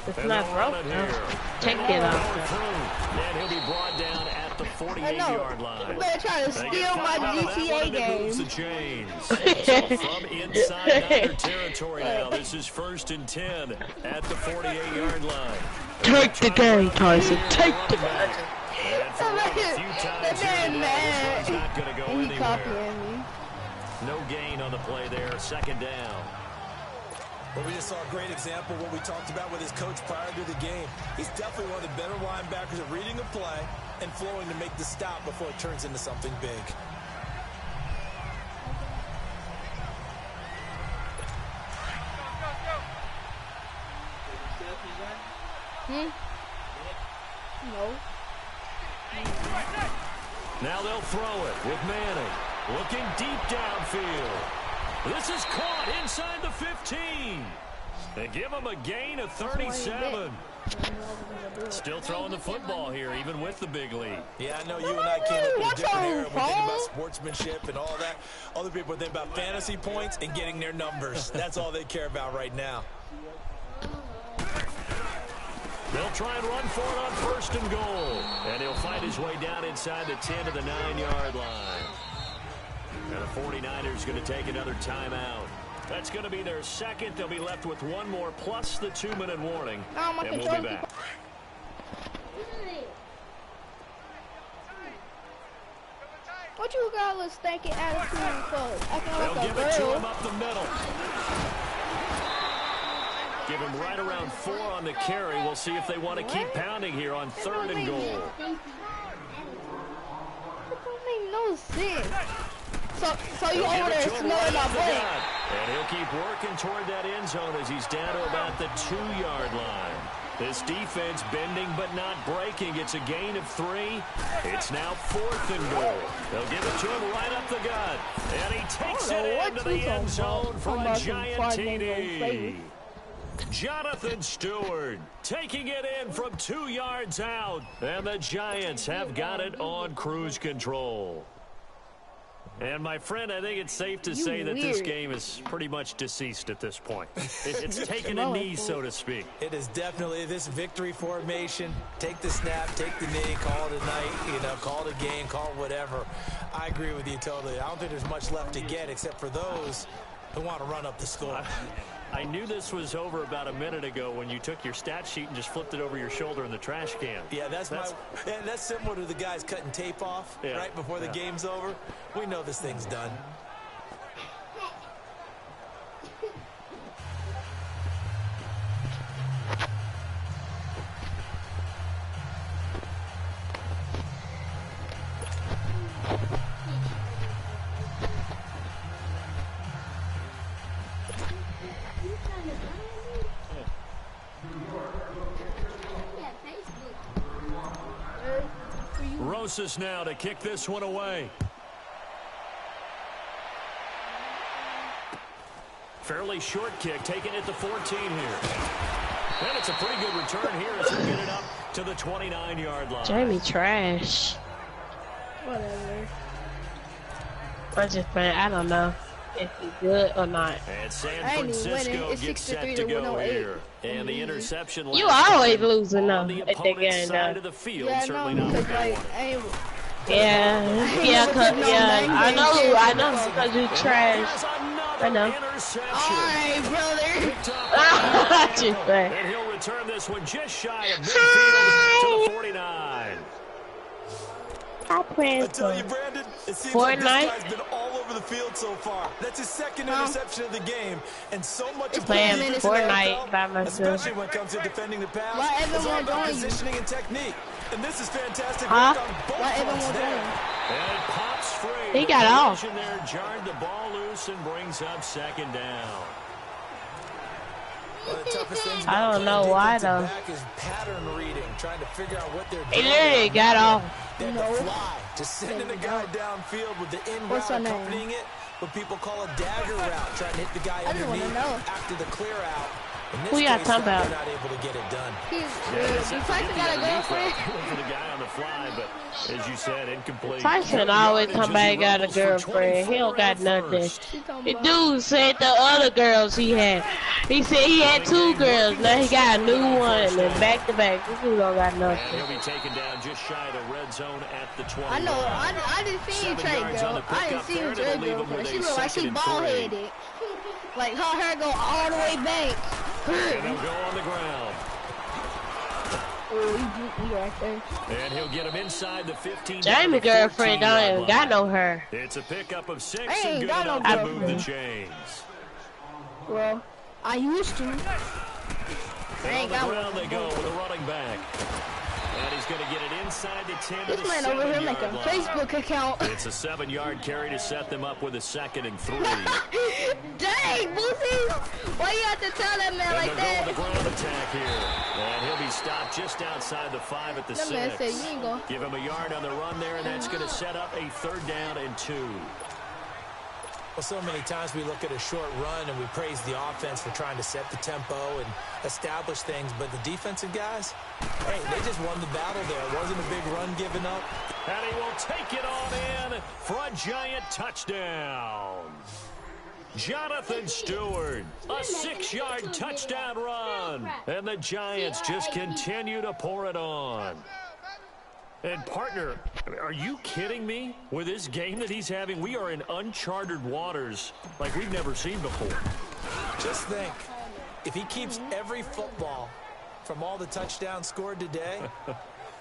It's not broken. Check it out. And he'll be brought down at the 48-yard line. They're trying to steal my GTA game. The chains. So from inside Niner territory now, this is 1st and 10 at the 48-yard line. Take the game, Tyson. Take the game. And for a few times, he's not going to go anywhere. No gain on the play there. 2nd down. Well, we just saw a great example of what we talked about with his coach prior to the game. He's definitely one of the better linebackers at reading a play and flowing to make the stop before it turns into something big. No. Now they'll throw it with Manning. Looking deep downfield. This is caught inside the 15. They give him a gain of 37. Still throwing the football here, even with the big lead. Yeah, I know you and I came up in a different era. We think about sportsmanship and all that. Other people think about fantasy points and getting their numbers. That's all they care about right now. They'll try and run for it on 1st and goal. And he'll find his way down inside the 10 to the 9-yard line. And the 49ers going to take another timeout. That's going to be their 2nd. They'll be left with 1 more plus the 2-minute warning. And we'll be back. What you got a stinking attitude for? They'll give it to him up the middle. Give him right around 4 on the carry. We'll see if they want to keep pounding here on 3rd and goal. That don't make no sense. So you over there smelling my brain. And he'll keep working toward that end zone as he's down to about the 2-yard line. This defense bending but not breaking. It's a gain of 3. It's now 4th and goal. They'll give it to him right up the gut. And he takes it into the end zone for a giant TD. Jonathan Stewart taking it in from 2 yards out. And the Giants have got it on cruise control. And, my friend, I think it's safe to say that this game is pretty much deceased at this point. It's taken a knee, so to speak. It is definitely this victory formation. Take the snap, take the knee, call it a night, call it a game, call it whatever. I agree with you totally. I don't think there's much left to get except for those who want to run up the score. I knew this was over about a minute ago when you took your stat sheet and just flipped it over your shoulder in the trash can. Yeah, that's similar to the guys cutting tape off right before the game's over. We know this thing's done. Rosas now to kick this one away. Fairly short kick, taken at the 14 here. And it's a pretty good return here as he'll get it up to the 29-yard line. Jamie trash. Whatever. I'm just playing. I don't know if he's good or not. And San I ain't even winning. Francisco It's gets 63 set to to go 108. here. And the interception You last always time losing though on the at that opponent's game side though. of the field. Yeah, Certainly no, not a because good like, one. I ain't. I know, because you trash. I know. Alright, brother. Just playing. And he'll return this one just shy of midfield to the 49. I'm playing I tell you, Brandon, it seems Fortnite. like this guy's been all over the field so far. That's his second interception of the game, and so much of playing defense in the Fortnite NFL, by myself. especially when it comes to defending the pass. Why It's all everyone about doing you? positioning and technique, and this is fantastic Huh? work on both Why fronts everyone there. doing? And it pops free. He got off. The there jarred the ball loose and brings up second down. One of the toughest things I about don't know playing why, defensive though. back is pattern reading, trying to figure out what they're He doing. literally got off. They have to fly, just sending a guy downfield with the in What's route her name? accompanying it, what people call a dagger route, trying to hit the guy I just wanna underneath know. after the clear out. In this Who y'all case, talking they're about? not able to get it done. Tyson got a girlfriend. For the guy on the fly, but as you said, incomplete. Tyson always come back got a girlfriend. He don't got nothing. The dude said the other girls he had. He said he had 2 girls. Now he got a new one and back to back. This dude don't got And nothing. he'll be taken down just shy of the red zone at the 20. I know. I didn't see you 7 trade yards on girl. the I didn't pickup see you there, trade it'll leave him girlfriend. with She a look like she 2nd and 3. bald headed. Like her hair go all the way back. And he'll go on the ground. Oh, he right there. And he'll get him inside the 15. Jamie girlfriend don't even got no hair. It's a pickup of 6 I and ain't good got no enough to move the girlfriend. chains. Well, I used to. I And ain't on got the ground one. they go with a running back. And he's going to get it inside the 10 to This the man over here make a 7-yard line. Facebook account. It's a 7-yard carry to set them up with a 2nd and 3. Dang, Boosie! Why you have to tell that man And like they'll that? go with the ground attack here. And he'll be stopped just outside the 5 at the That 6. man said you ain't gonna. Give him a yard on the run there, and that's going to set up a 3rd down and 2. Well, so many times we look at a short run and we praise the offense for trying to set the tempo and establish things, but the defensive guys, hey, they just won the battle there. It wasn't a big run given up. And he will take it on in for a giant touchdown. Jonathan Stewart, a 6-yard touchdown run. And the Giants just continue to pour it on. And partner, are you kidding me? With this game that he's having, we are in uncharted waters like we've never seen before. Just think, if he keeps every football from all the touchdowns scored today,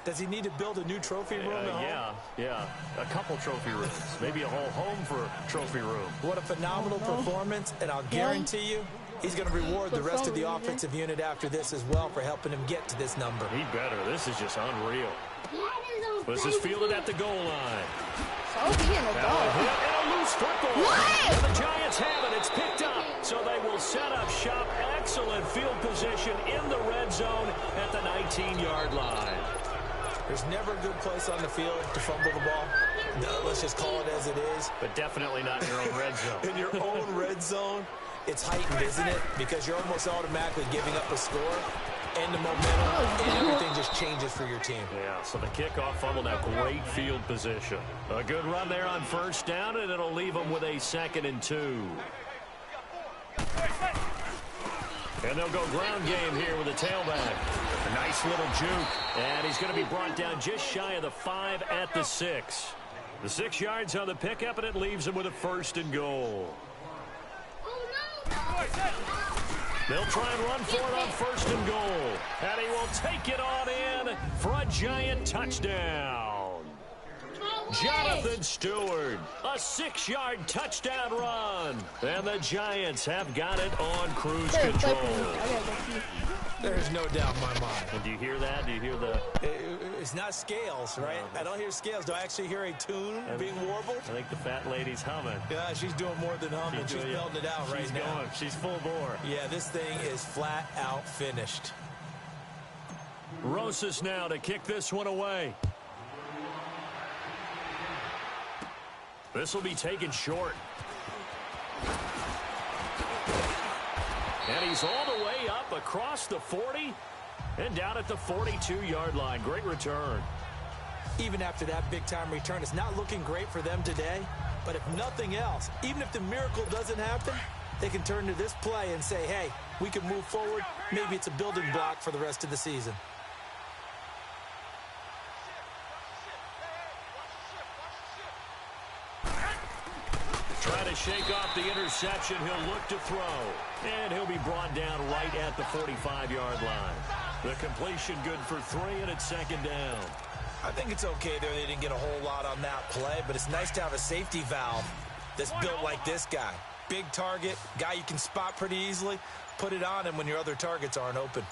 does he need to build a new trophy room at home? Yeah. A couple trophy rooms. Maybe a whole home for a trophy room. What a phenomenal performance, and I'll guarantee you, he's going to reward the rest of the offensive unit after this as well for helping him get to this number. He better. This is just unreal. This is fielded at the goal line. Oh, he in a And dog. a loose football. What? And the Giants have it. It's picked up. So they will set up shop. Excellent field position in the red zone at the 19-yard line. There's never a good place on the field to fumble the ball. No, let's just call it as it is. But definitely not in your own red zone. In your own red zone, it's heightened, isn't it? Because you're almost automatically giving up a score and the momentum, and everything just changes for your team. Yeah, so the kickoff fumble, now great field position. A good run there on 1st down, and it'll leave them with a 2nd and 2. And they'll go ground game here with a tailback. A nice little juke. And he's going to be brought down just shy of the 5 at the 6. The 6 yards on the pickup, and it leaves him with a 1st and goal. They'll try and run for it on 1st and goal. And he will take it on in for a giant touchdown. Jonathan Stewart, a 6-yard touchdown run. And the Giants have got it on cruise control. There's no doubt in my mind. And do you hear that? Do you hear the... It's not scales, right? I don't hear scales. Do I actually hear a tune being warbled? I think the fat lady's humming. Yeah, she's doing more than humming. She's belting it out right now. Going. She's full bore. Yeah, this thing is flat out finished. Rosas now to kick this one away. This will be taken short. And he's all the way up across the 40. And down at the 42-yard line. Great return. Even after that big-time return, it's not looking great for them today. But if nothing else, even if the miracle doesn't happen, they can turn to this play and say, hey, we can move forward. Maybe it's a building block for the rest of the season. Trying to shake off the interception. He'll look to throw. And he'll be brought down right at the 45-yard line. The completion good for 3, and it's second down. I think it's okay there. They didn't get a whole lot on that play, but it's nice to have a safety valve that's built like this guy. Big target, guy you can spot pretty easily. Put it on him when your other targets aren't open.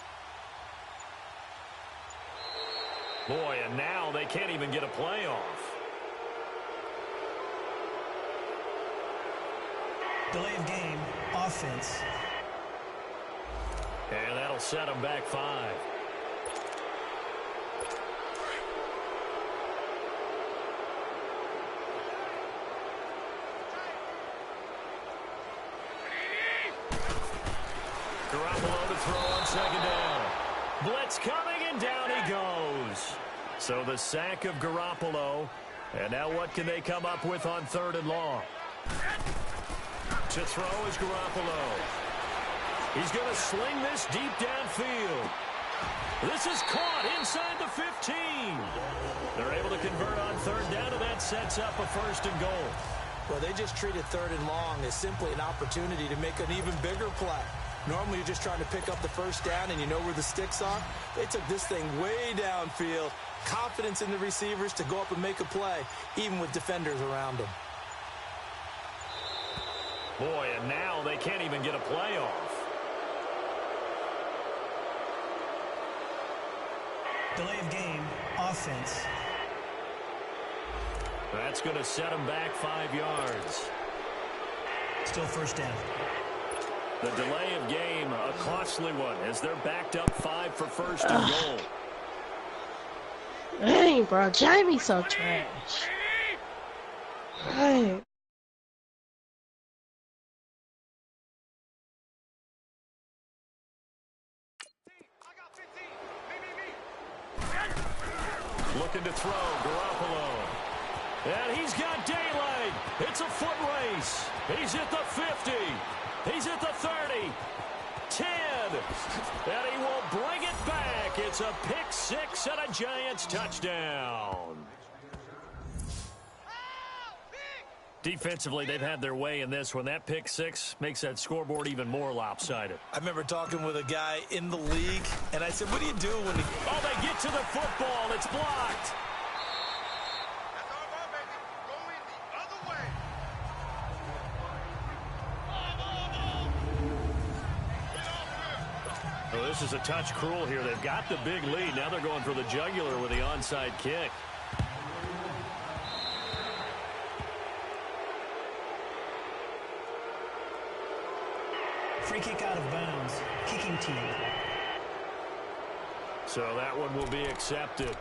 Boy, and now they can't even get a play off. Delay of game, offense. And that'll set them back 5. Garoppolo to throw on second down. Blitz coming, and down he goes. So the sack of Garoppolo. And now what can they come up with on 3rd and long? To throw is Garoppolo. He's going to sling this deep downfield. This is caught inside the 15. They're able to convert on 3rd down, and that sets up a 1st and goal. Well, they just treated 3rd and long as simply an opportunity to make an even bigger play. Normally, you're just trying to pick up the 1st down, and you know where the sticks are. They took this thing way downfield. Confidence in the receivers to go up and make a play, even with defenders around them. Boy, and now they can't even get a play off. Delay of game, offense. That's going to set them back 5 yards. Still 1st down. The delay of game, a costly one, as they're backed up 5 for 1st and goal. Dang, bro, Jamie's so trash. Dang. Looking to throw, Garoppolo. And he's got daylight. It's a foot race. He's at the 50. He's at the 30. 10. And he will bring it back. It's a pick 6 and a Giants touchdown. Defensively, they've had their way in this one. That pick 6 makes that scoreboard even more lopsided. I remember talking with a guy in the league, and I said, what do you do when Oh, they get to the football. It's blocked. Well, this is a touch cruel here. They've got the big lead. Now they're going for the jugular with the onside kick. Free kick out of bounds. Kicking team. So that one will be accepted.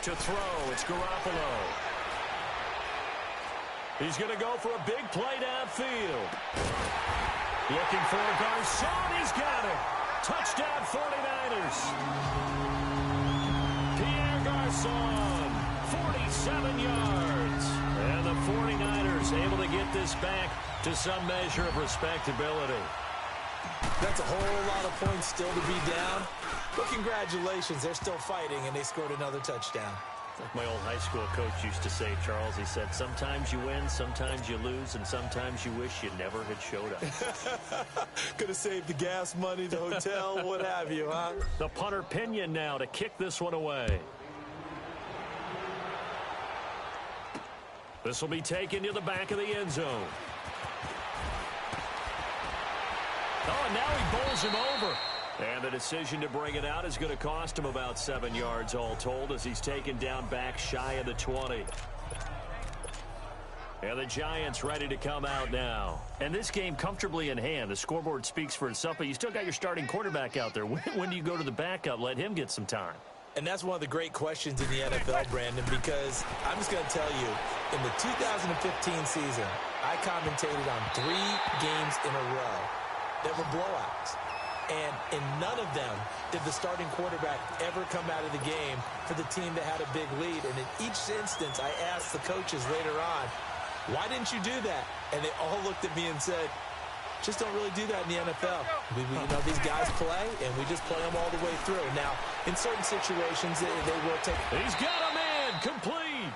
To throw, it's Garoppolo. He's going to go for a big play downfield. Looking for Garcon. He's got it. Touchdown 49ers. Pierre Garcon, 47 yards. And the 49ers able to get this back to some measure of respectability. That's a whole lot of points still to be down. But congratulations, they're still fighting, and they scored another touchdown. Like my old high school coach used to say, Charles, he said, sometimes you win, sometimes you lose, and sometimes you wish you never had showed up. Could have saved the gas money, the hotel, what have you, huh? The punter Pinion now to kick this one away. This will be taken to the back of the end zone. Oh, and now he bowls him over. And the decision to bring it out is going to cost him about 7 yards all told as he's taken down back shy of the 20. And the Giants ready to come out now. And this game comfortably in hand. The scoreboard speaks for itself, but you still got your starting quarterback out there. When do you go to the backup? Let him get some time. And that's one of the great questions in the NFL, Brandon, because I'm just going to tell you, in the 2015 season, I commentated on 3 games in a row that were blowouts. And in none of them did the starting quarterback ever come out of the game for the team that had a big lead. And in each instance, I asked the coaches later on, why didn't you do that? And they all looked at me and said, just don't really do that in the NFL. These guys play, and we just play them all the way through. Now, in certain situations, they will take. He's got a man complete.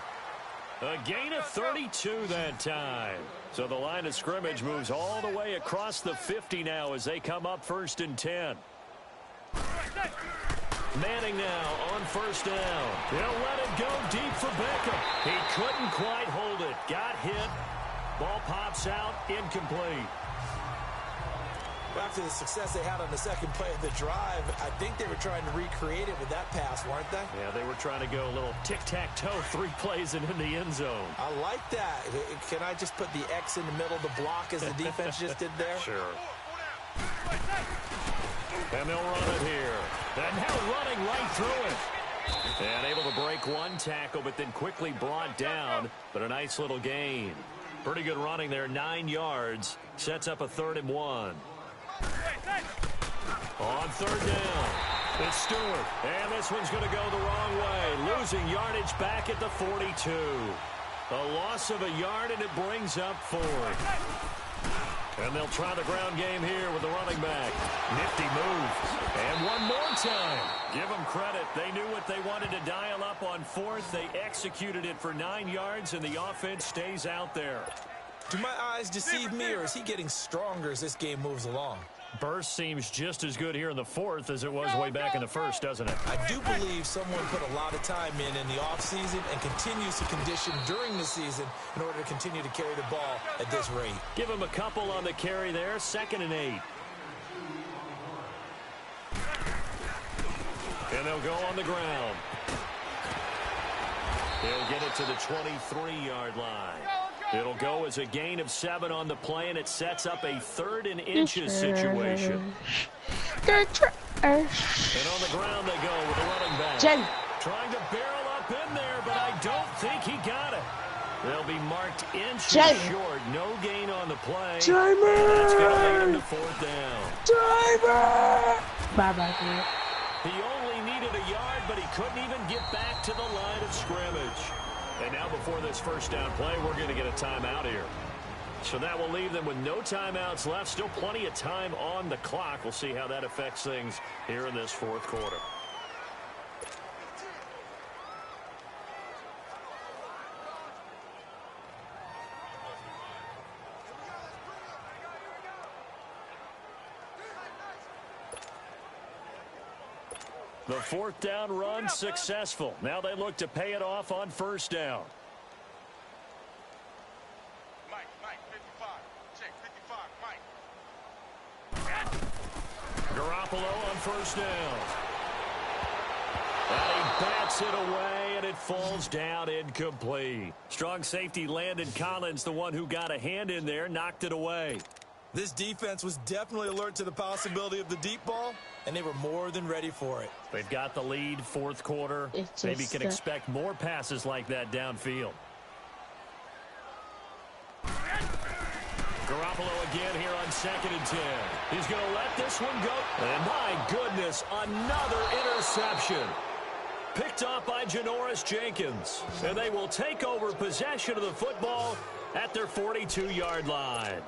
A gain of 32 that time. So the line of scrimmage moves all the way across the 50 now as they come up 1st and 10. Manning now on 1st down. He'll let it go deep for Beckham. He couldn't quite hold it. Got hit. Ball pops out. Incomplete. After the success they had on the second play of the drive, I think they were trying to recreate it with that pass, weren't they? Yeah, they were trying to go a little tic-tac-toe, 3 plays and in the end zone. I like that. Can I just put the X in the middle of the block as the defense just did there? Sure. And they'll run it here. And now running right through it. And able to break 1 tackle, but then quickly brought down. But a nice little gain. Pretty good running there, 9 yards. Sets up a 3rd and 1. On 3rd down, it's Stewart. And this one's going to go the wrong way. Losing yardage back at the 42. A loss of a yard, and it brings up 4th. And they'll try the ground game here with the running back. Nifty move. And one more time. Give them credit. They knew what they wanted to dial up on 4th. They executed it for 9 yards, and the offense stays out there. Do my eyes deceive me, or is he getting stronger as this game moves along? Burst seems just as good here in the 4th as it was way back in the 1st, doesn't it? I do believe someone put a lot of time in the offseason and continues to condition during the season in order to continue to carry the ball at this rate. Give him a couple on the carry there, 2nd and 8. And they'll go on the ground. He'll get it to the 23-yard line. It'll go as a gain of 7 on the play, and it sets up a 3rd and inches situation. And on the ground they go with the running back. Trying to barrel up in there, but I don't think he got it. They'll be marked inches short. No gain on the play. And that's going to lead him to 4th down. Bye-bye. He only needed a yard, but he couldn't even get back to the line of scrimmage. And now before this 1st down play, we're going to get a timeout here. So that will leave them with no timeouts left. Still plenty of time on the clock. We'll see how that affects things here in this 4th quarter. The 4th down run successful. Now they look to pay it off on 1st down. Mike, 55. Check, 55, Mike. Garoppolo on 1st down. And he bats it away, and it falls down incomplete. Strong safety Landon Collins, the one who got a hand in there, knocked it away. This defense was definitely alert to the possibility of the deep ball, and they were more than ready for it. They've got the lead, 4th quarter. Maybe can expect more passes like that downfield. Garoppolo again here on 2nd and 10. He's going to let this one go. And my goodness, another interception. Picked off by Janoris Jenkins. And they will take over possession of the football at their 42-yard line.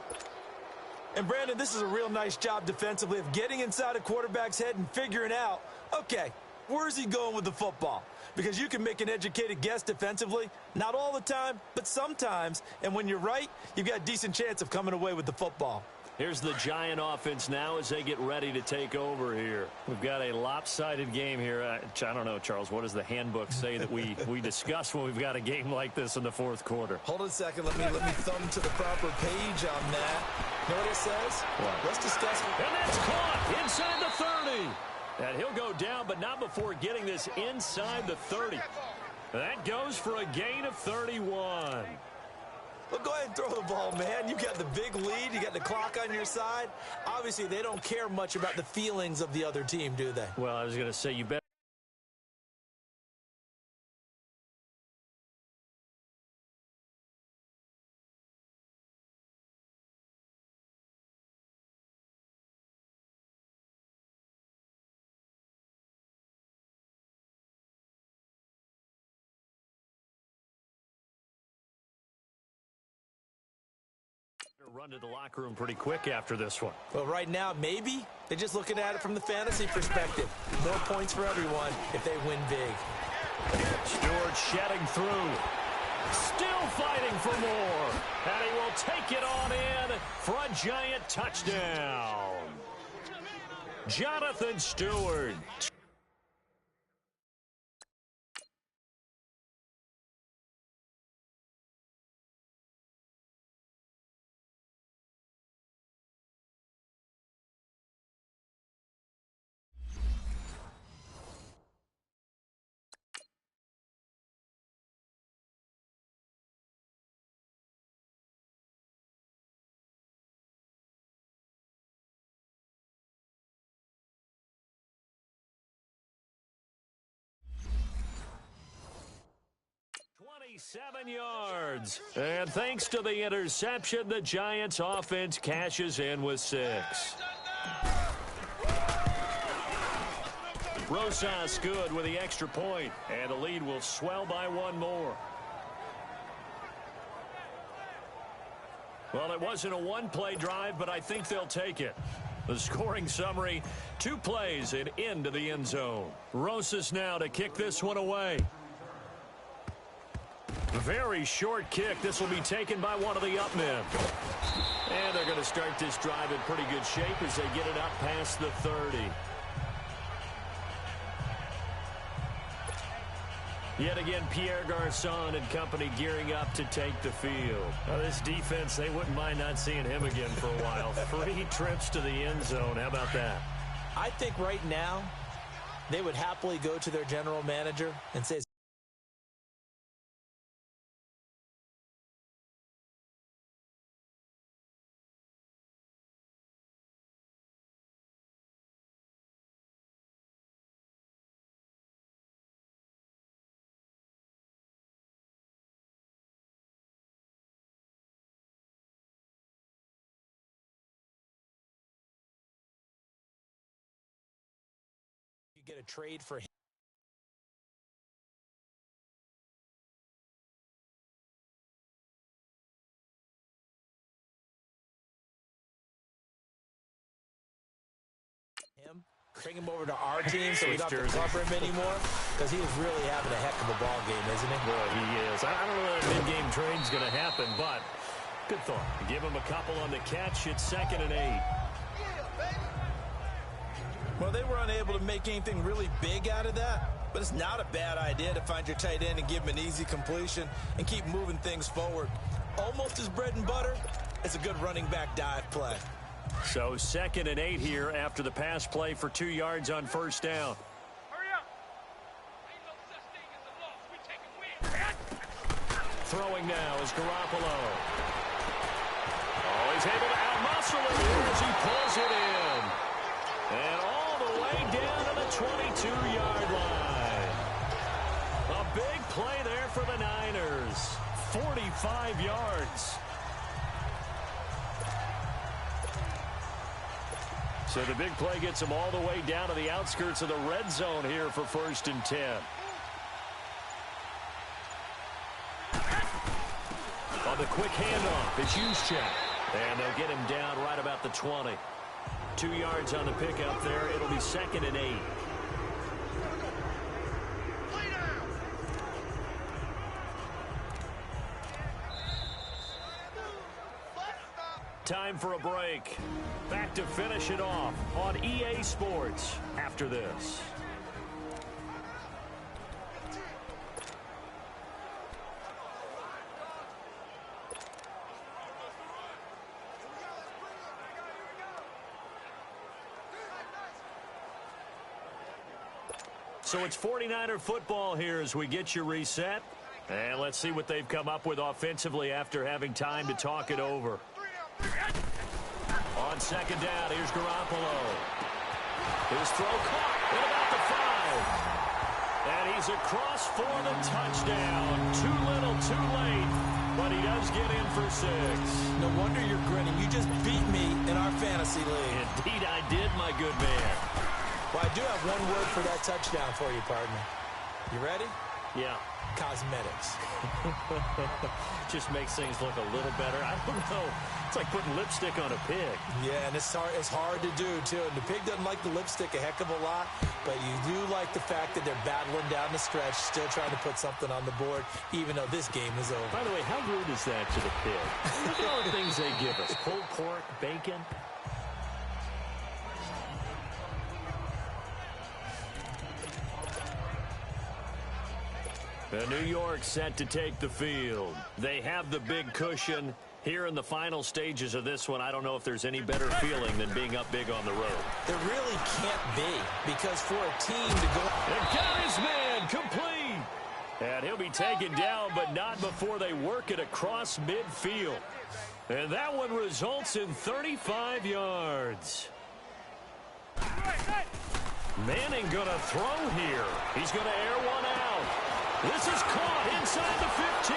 And, Brandon, this is a real nice job defensively of getting inside a quarterback's head and figuring out, okay, where's he going with the football? Because you can make an educated guess defensively, not all the time, but sometimes. And when you're right, you've got a decent chance of coming away with the football. Here's the Giant offense now as they get ready to take over here. We've got a lopsided game here. I don't know, Charles, what does the handbook say that we discuss when we've got a game like this in the 4th quarter? Hold on a second. Let me thumb to the proper page on that. You know what it says? What? Let's discuss it. And that's caught inside the 30. And he'll go down, but not before getting this inside the 30. That goes for a gain of 31. Well, go ahead and throw the ball, man. You got the big lead. You got the clock on your side. Obviously, they don't care much about the feelings of the other team, do they? Well, I was going to say, you better. run to the locker room pretty quick after this one. Well, right now, maybe. They're just looking at it from the fantasy perspective. More points for everyone if they win big. Stewart shedding through. Still fighting for more. And he will take it on in for a giant touchdown. Jonathan Stewart. Seven yards. And thanks to the interception, the Giants offense cashes in with 6. Rosas good with the extra point, and the lead will swell by 1 more. Well, it wasn't a one-play drive, but I think they'll take it. The scoring summary, 2 plays and into the end zone. Rosas now to kick this one away. Very short kick. This will be taken by one of the up men. And they're going to start this drive in pretty good shape as they get it up past the 30. Yet again, Pierre Garçon and company gearing up to take the field. Now, this defense, they wouldn't mind not seeing him again for a while. 3 trips to the end zone. How about that? I think right now they would happily go to their general manager and say, get a trade for him. Bring him over to our team so we don't have to cover him anymore, because he is really having a heck of a ball game, isn't he? Well, he is. I don't know that mid-game trade's going to happen, but good thought. Give him a couple on the catch. It's 2nd and 8. Well, they were unable to make anything really big out of that, but it's not a bad idea to find your tight end and give him an easy completion and keep moving things forward. Almost his bread and butter. It's a good running back dive play. So 2nd and 8 here after the pass play for 2 yards on first down. Hurry up. Ain't no such thing as a loss. We take a win. Throwing now is Garoppolo. Oh, he's able to outmuscle it here as he pulls it in. And all the way down to the 22-yard line. A big play there for the Niners. 45 yards. So the big play gets them all the way down to the outskirts of the red zone here for 1st and 10. On the quick handoff, it's Juszczyk. And they'll get him down right about the 20. 2 yards on the pickup there. It'll be 2nd and 8. Time for a break. Back to finish it off on EA Sports after this. So it's 49er football here as we get you reset. And let's see what they've come up with offensively after having time to talk it over. On 2nd down, here's Garoppolo. His throw caught at about the 5. And he's across for the touchdown. Too little, too late. But he does get in for 6. No wonder you're grinning. You just beat me in our fantasy league. Indeed I did, my good man. Well, I do have one word for that touchdown for you, partner. You ready? Yeah. Cosmetics. Just makes things look a little better. I don't know. It's like putting lipstick on a pig. Yeah, and it's hard to do, too. And the pig doesn't like the lipstick a heck of a lot, but you do like the fact that they're battling down the stretch, still trying to put something on the board, even though this game is over. By the way, how rude is that to the pig? Look at all the things they give us. Pulled pork, bacon. New York set to take the field. They have the big cushion. Here in the final stages of this one, I don't know if there's any better feeling than being up big on the road. There really can't be, because for a team to go... And got his man complete. And he'll be taken down, but not before they work it across midfield. And that one results in 35 yards. Manning going to throw here. He's going to air one out. This is caught inside the 15.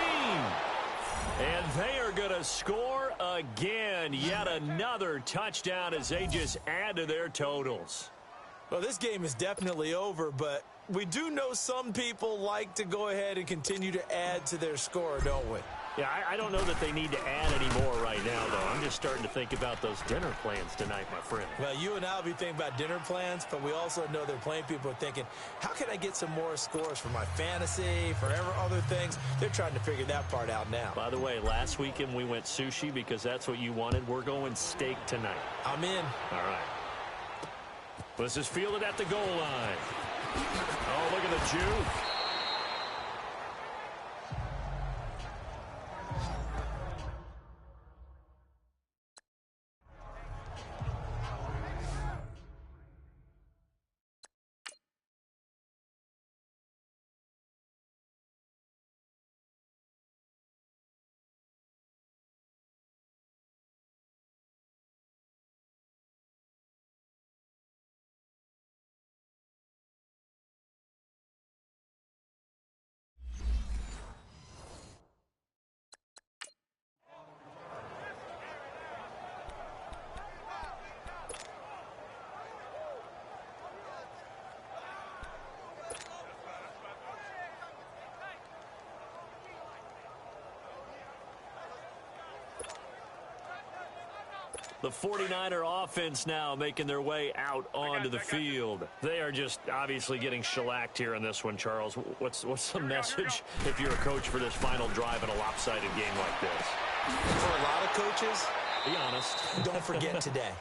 And they are going to score again. Yet another touchdown as they just add to their totals. Well, this game is definitely over, but we do know some people like to go ahead and continue to add to their score, don't we? Yeah, I don't know that they need to add any more right now, though. I'm just starting to think about those dinner plans tonight, my friend. Well, you and I will be thinking about dinner plans, but we also know there are plenty of people are thinking, how can I get some more scores for my fantasy, for other things? They're trying to figure that part out now. By the way, last weekend we went sushi because that's what you wanted. We're going steak tonight. I'm in. All right. This is fielded at the goal line. Oh, look at the juke. The 49er offense now making their way out onto the field. They are just obviously getting shellacked here in this one, Charles. What's the message if you're a coach for this final drive in a lopsided game like this? For a lot of coaches, be honest. Don't forget today.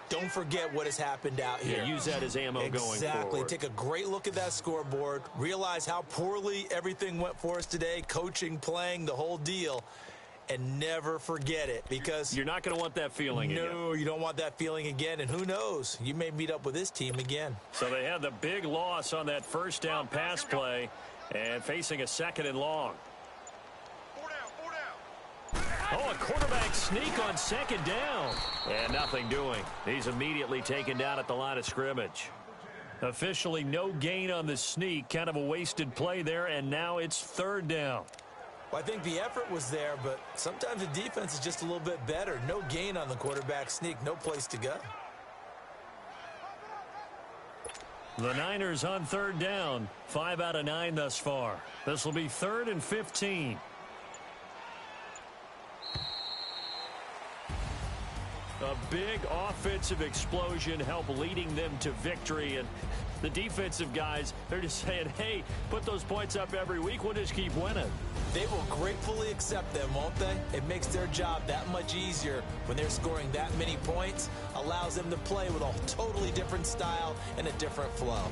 Don't forget what has happened out here. Yeah, use that as ammo going forward. Exactly. Take a great look at that scoreboard. Realize how poorly everything went for us today. Coaching, playing, the whole deal. And never forget it, because you're not going to want that feeling again. No, you don't want that feeling again. And who knows? You may meet up with this team again. So they had the big loss on that first down pass play and facing a 2nd and long. Oh, a quarterback sneak on 2nd down. And nothing doing. He's immediately taken down at the line of scrimmage. Officially no gain on the sneak. Kind of a wasted play there, and now it's 3rd down. Well, I think the effort was there, but sometimes the defense is just a little bit better. No gain on the quarterback sneak, no place to go. The Niners on 3rd down, 5 out of 9 thus far. This will be 3rd and 15. A big offensive explosion helped leading them to victory, and the defensive guys, they're just saying, hey, put those points up every week, we'll just keep winning. They will gratefully accept them, won't they? It makes their job that much easier when they're scoring that many points, allows them to play with a totally different style and a different flow.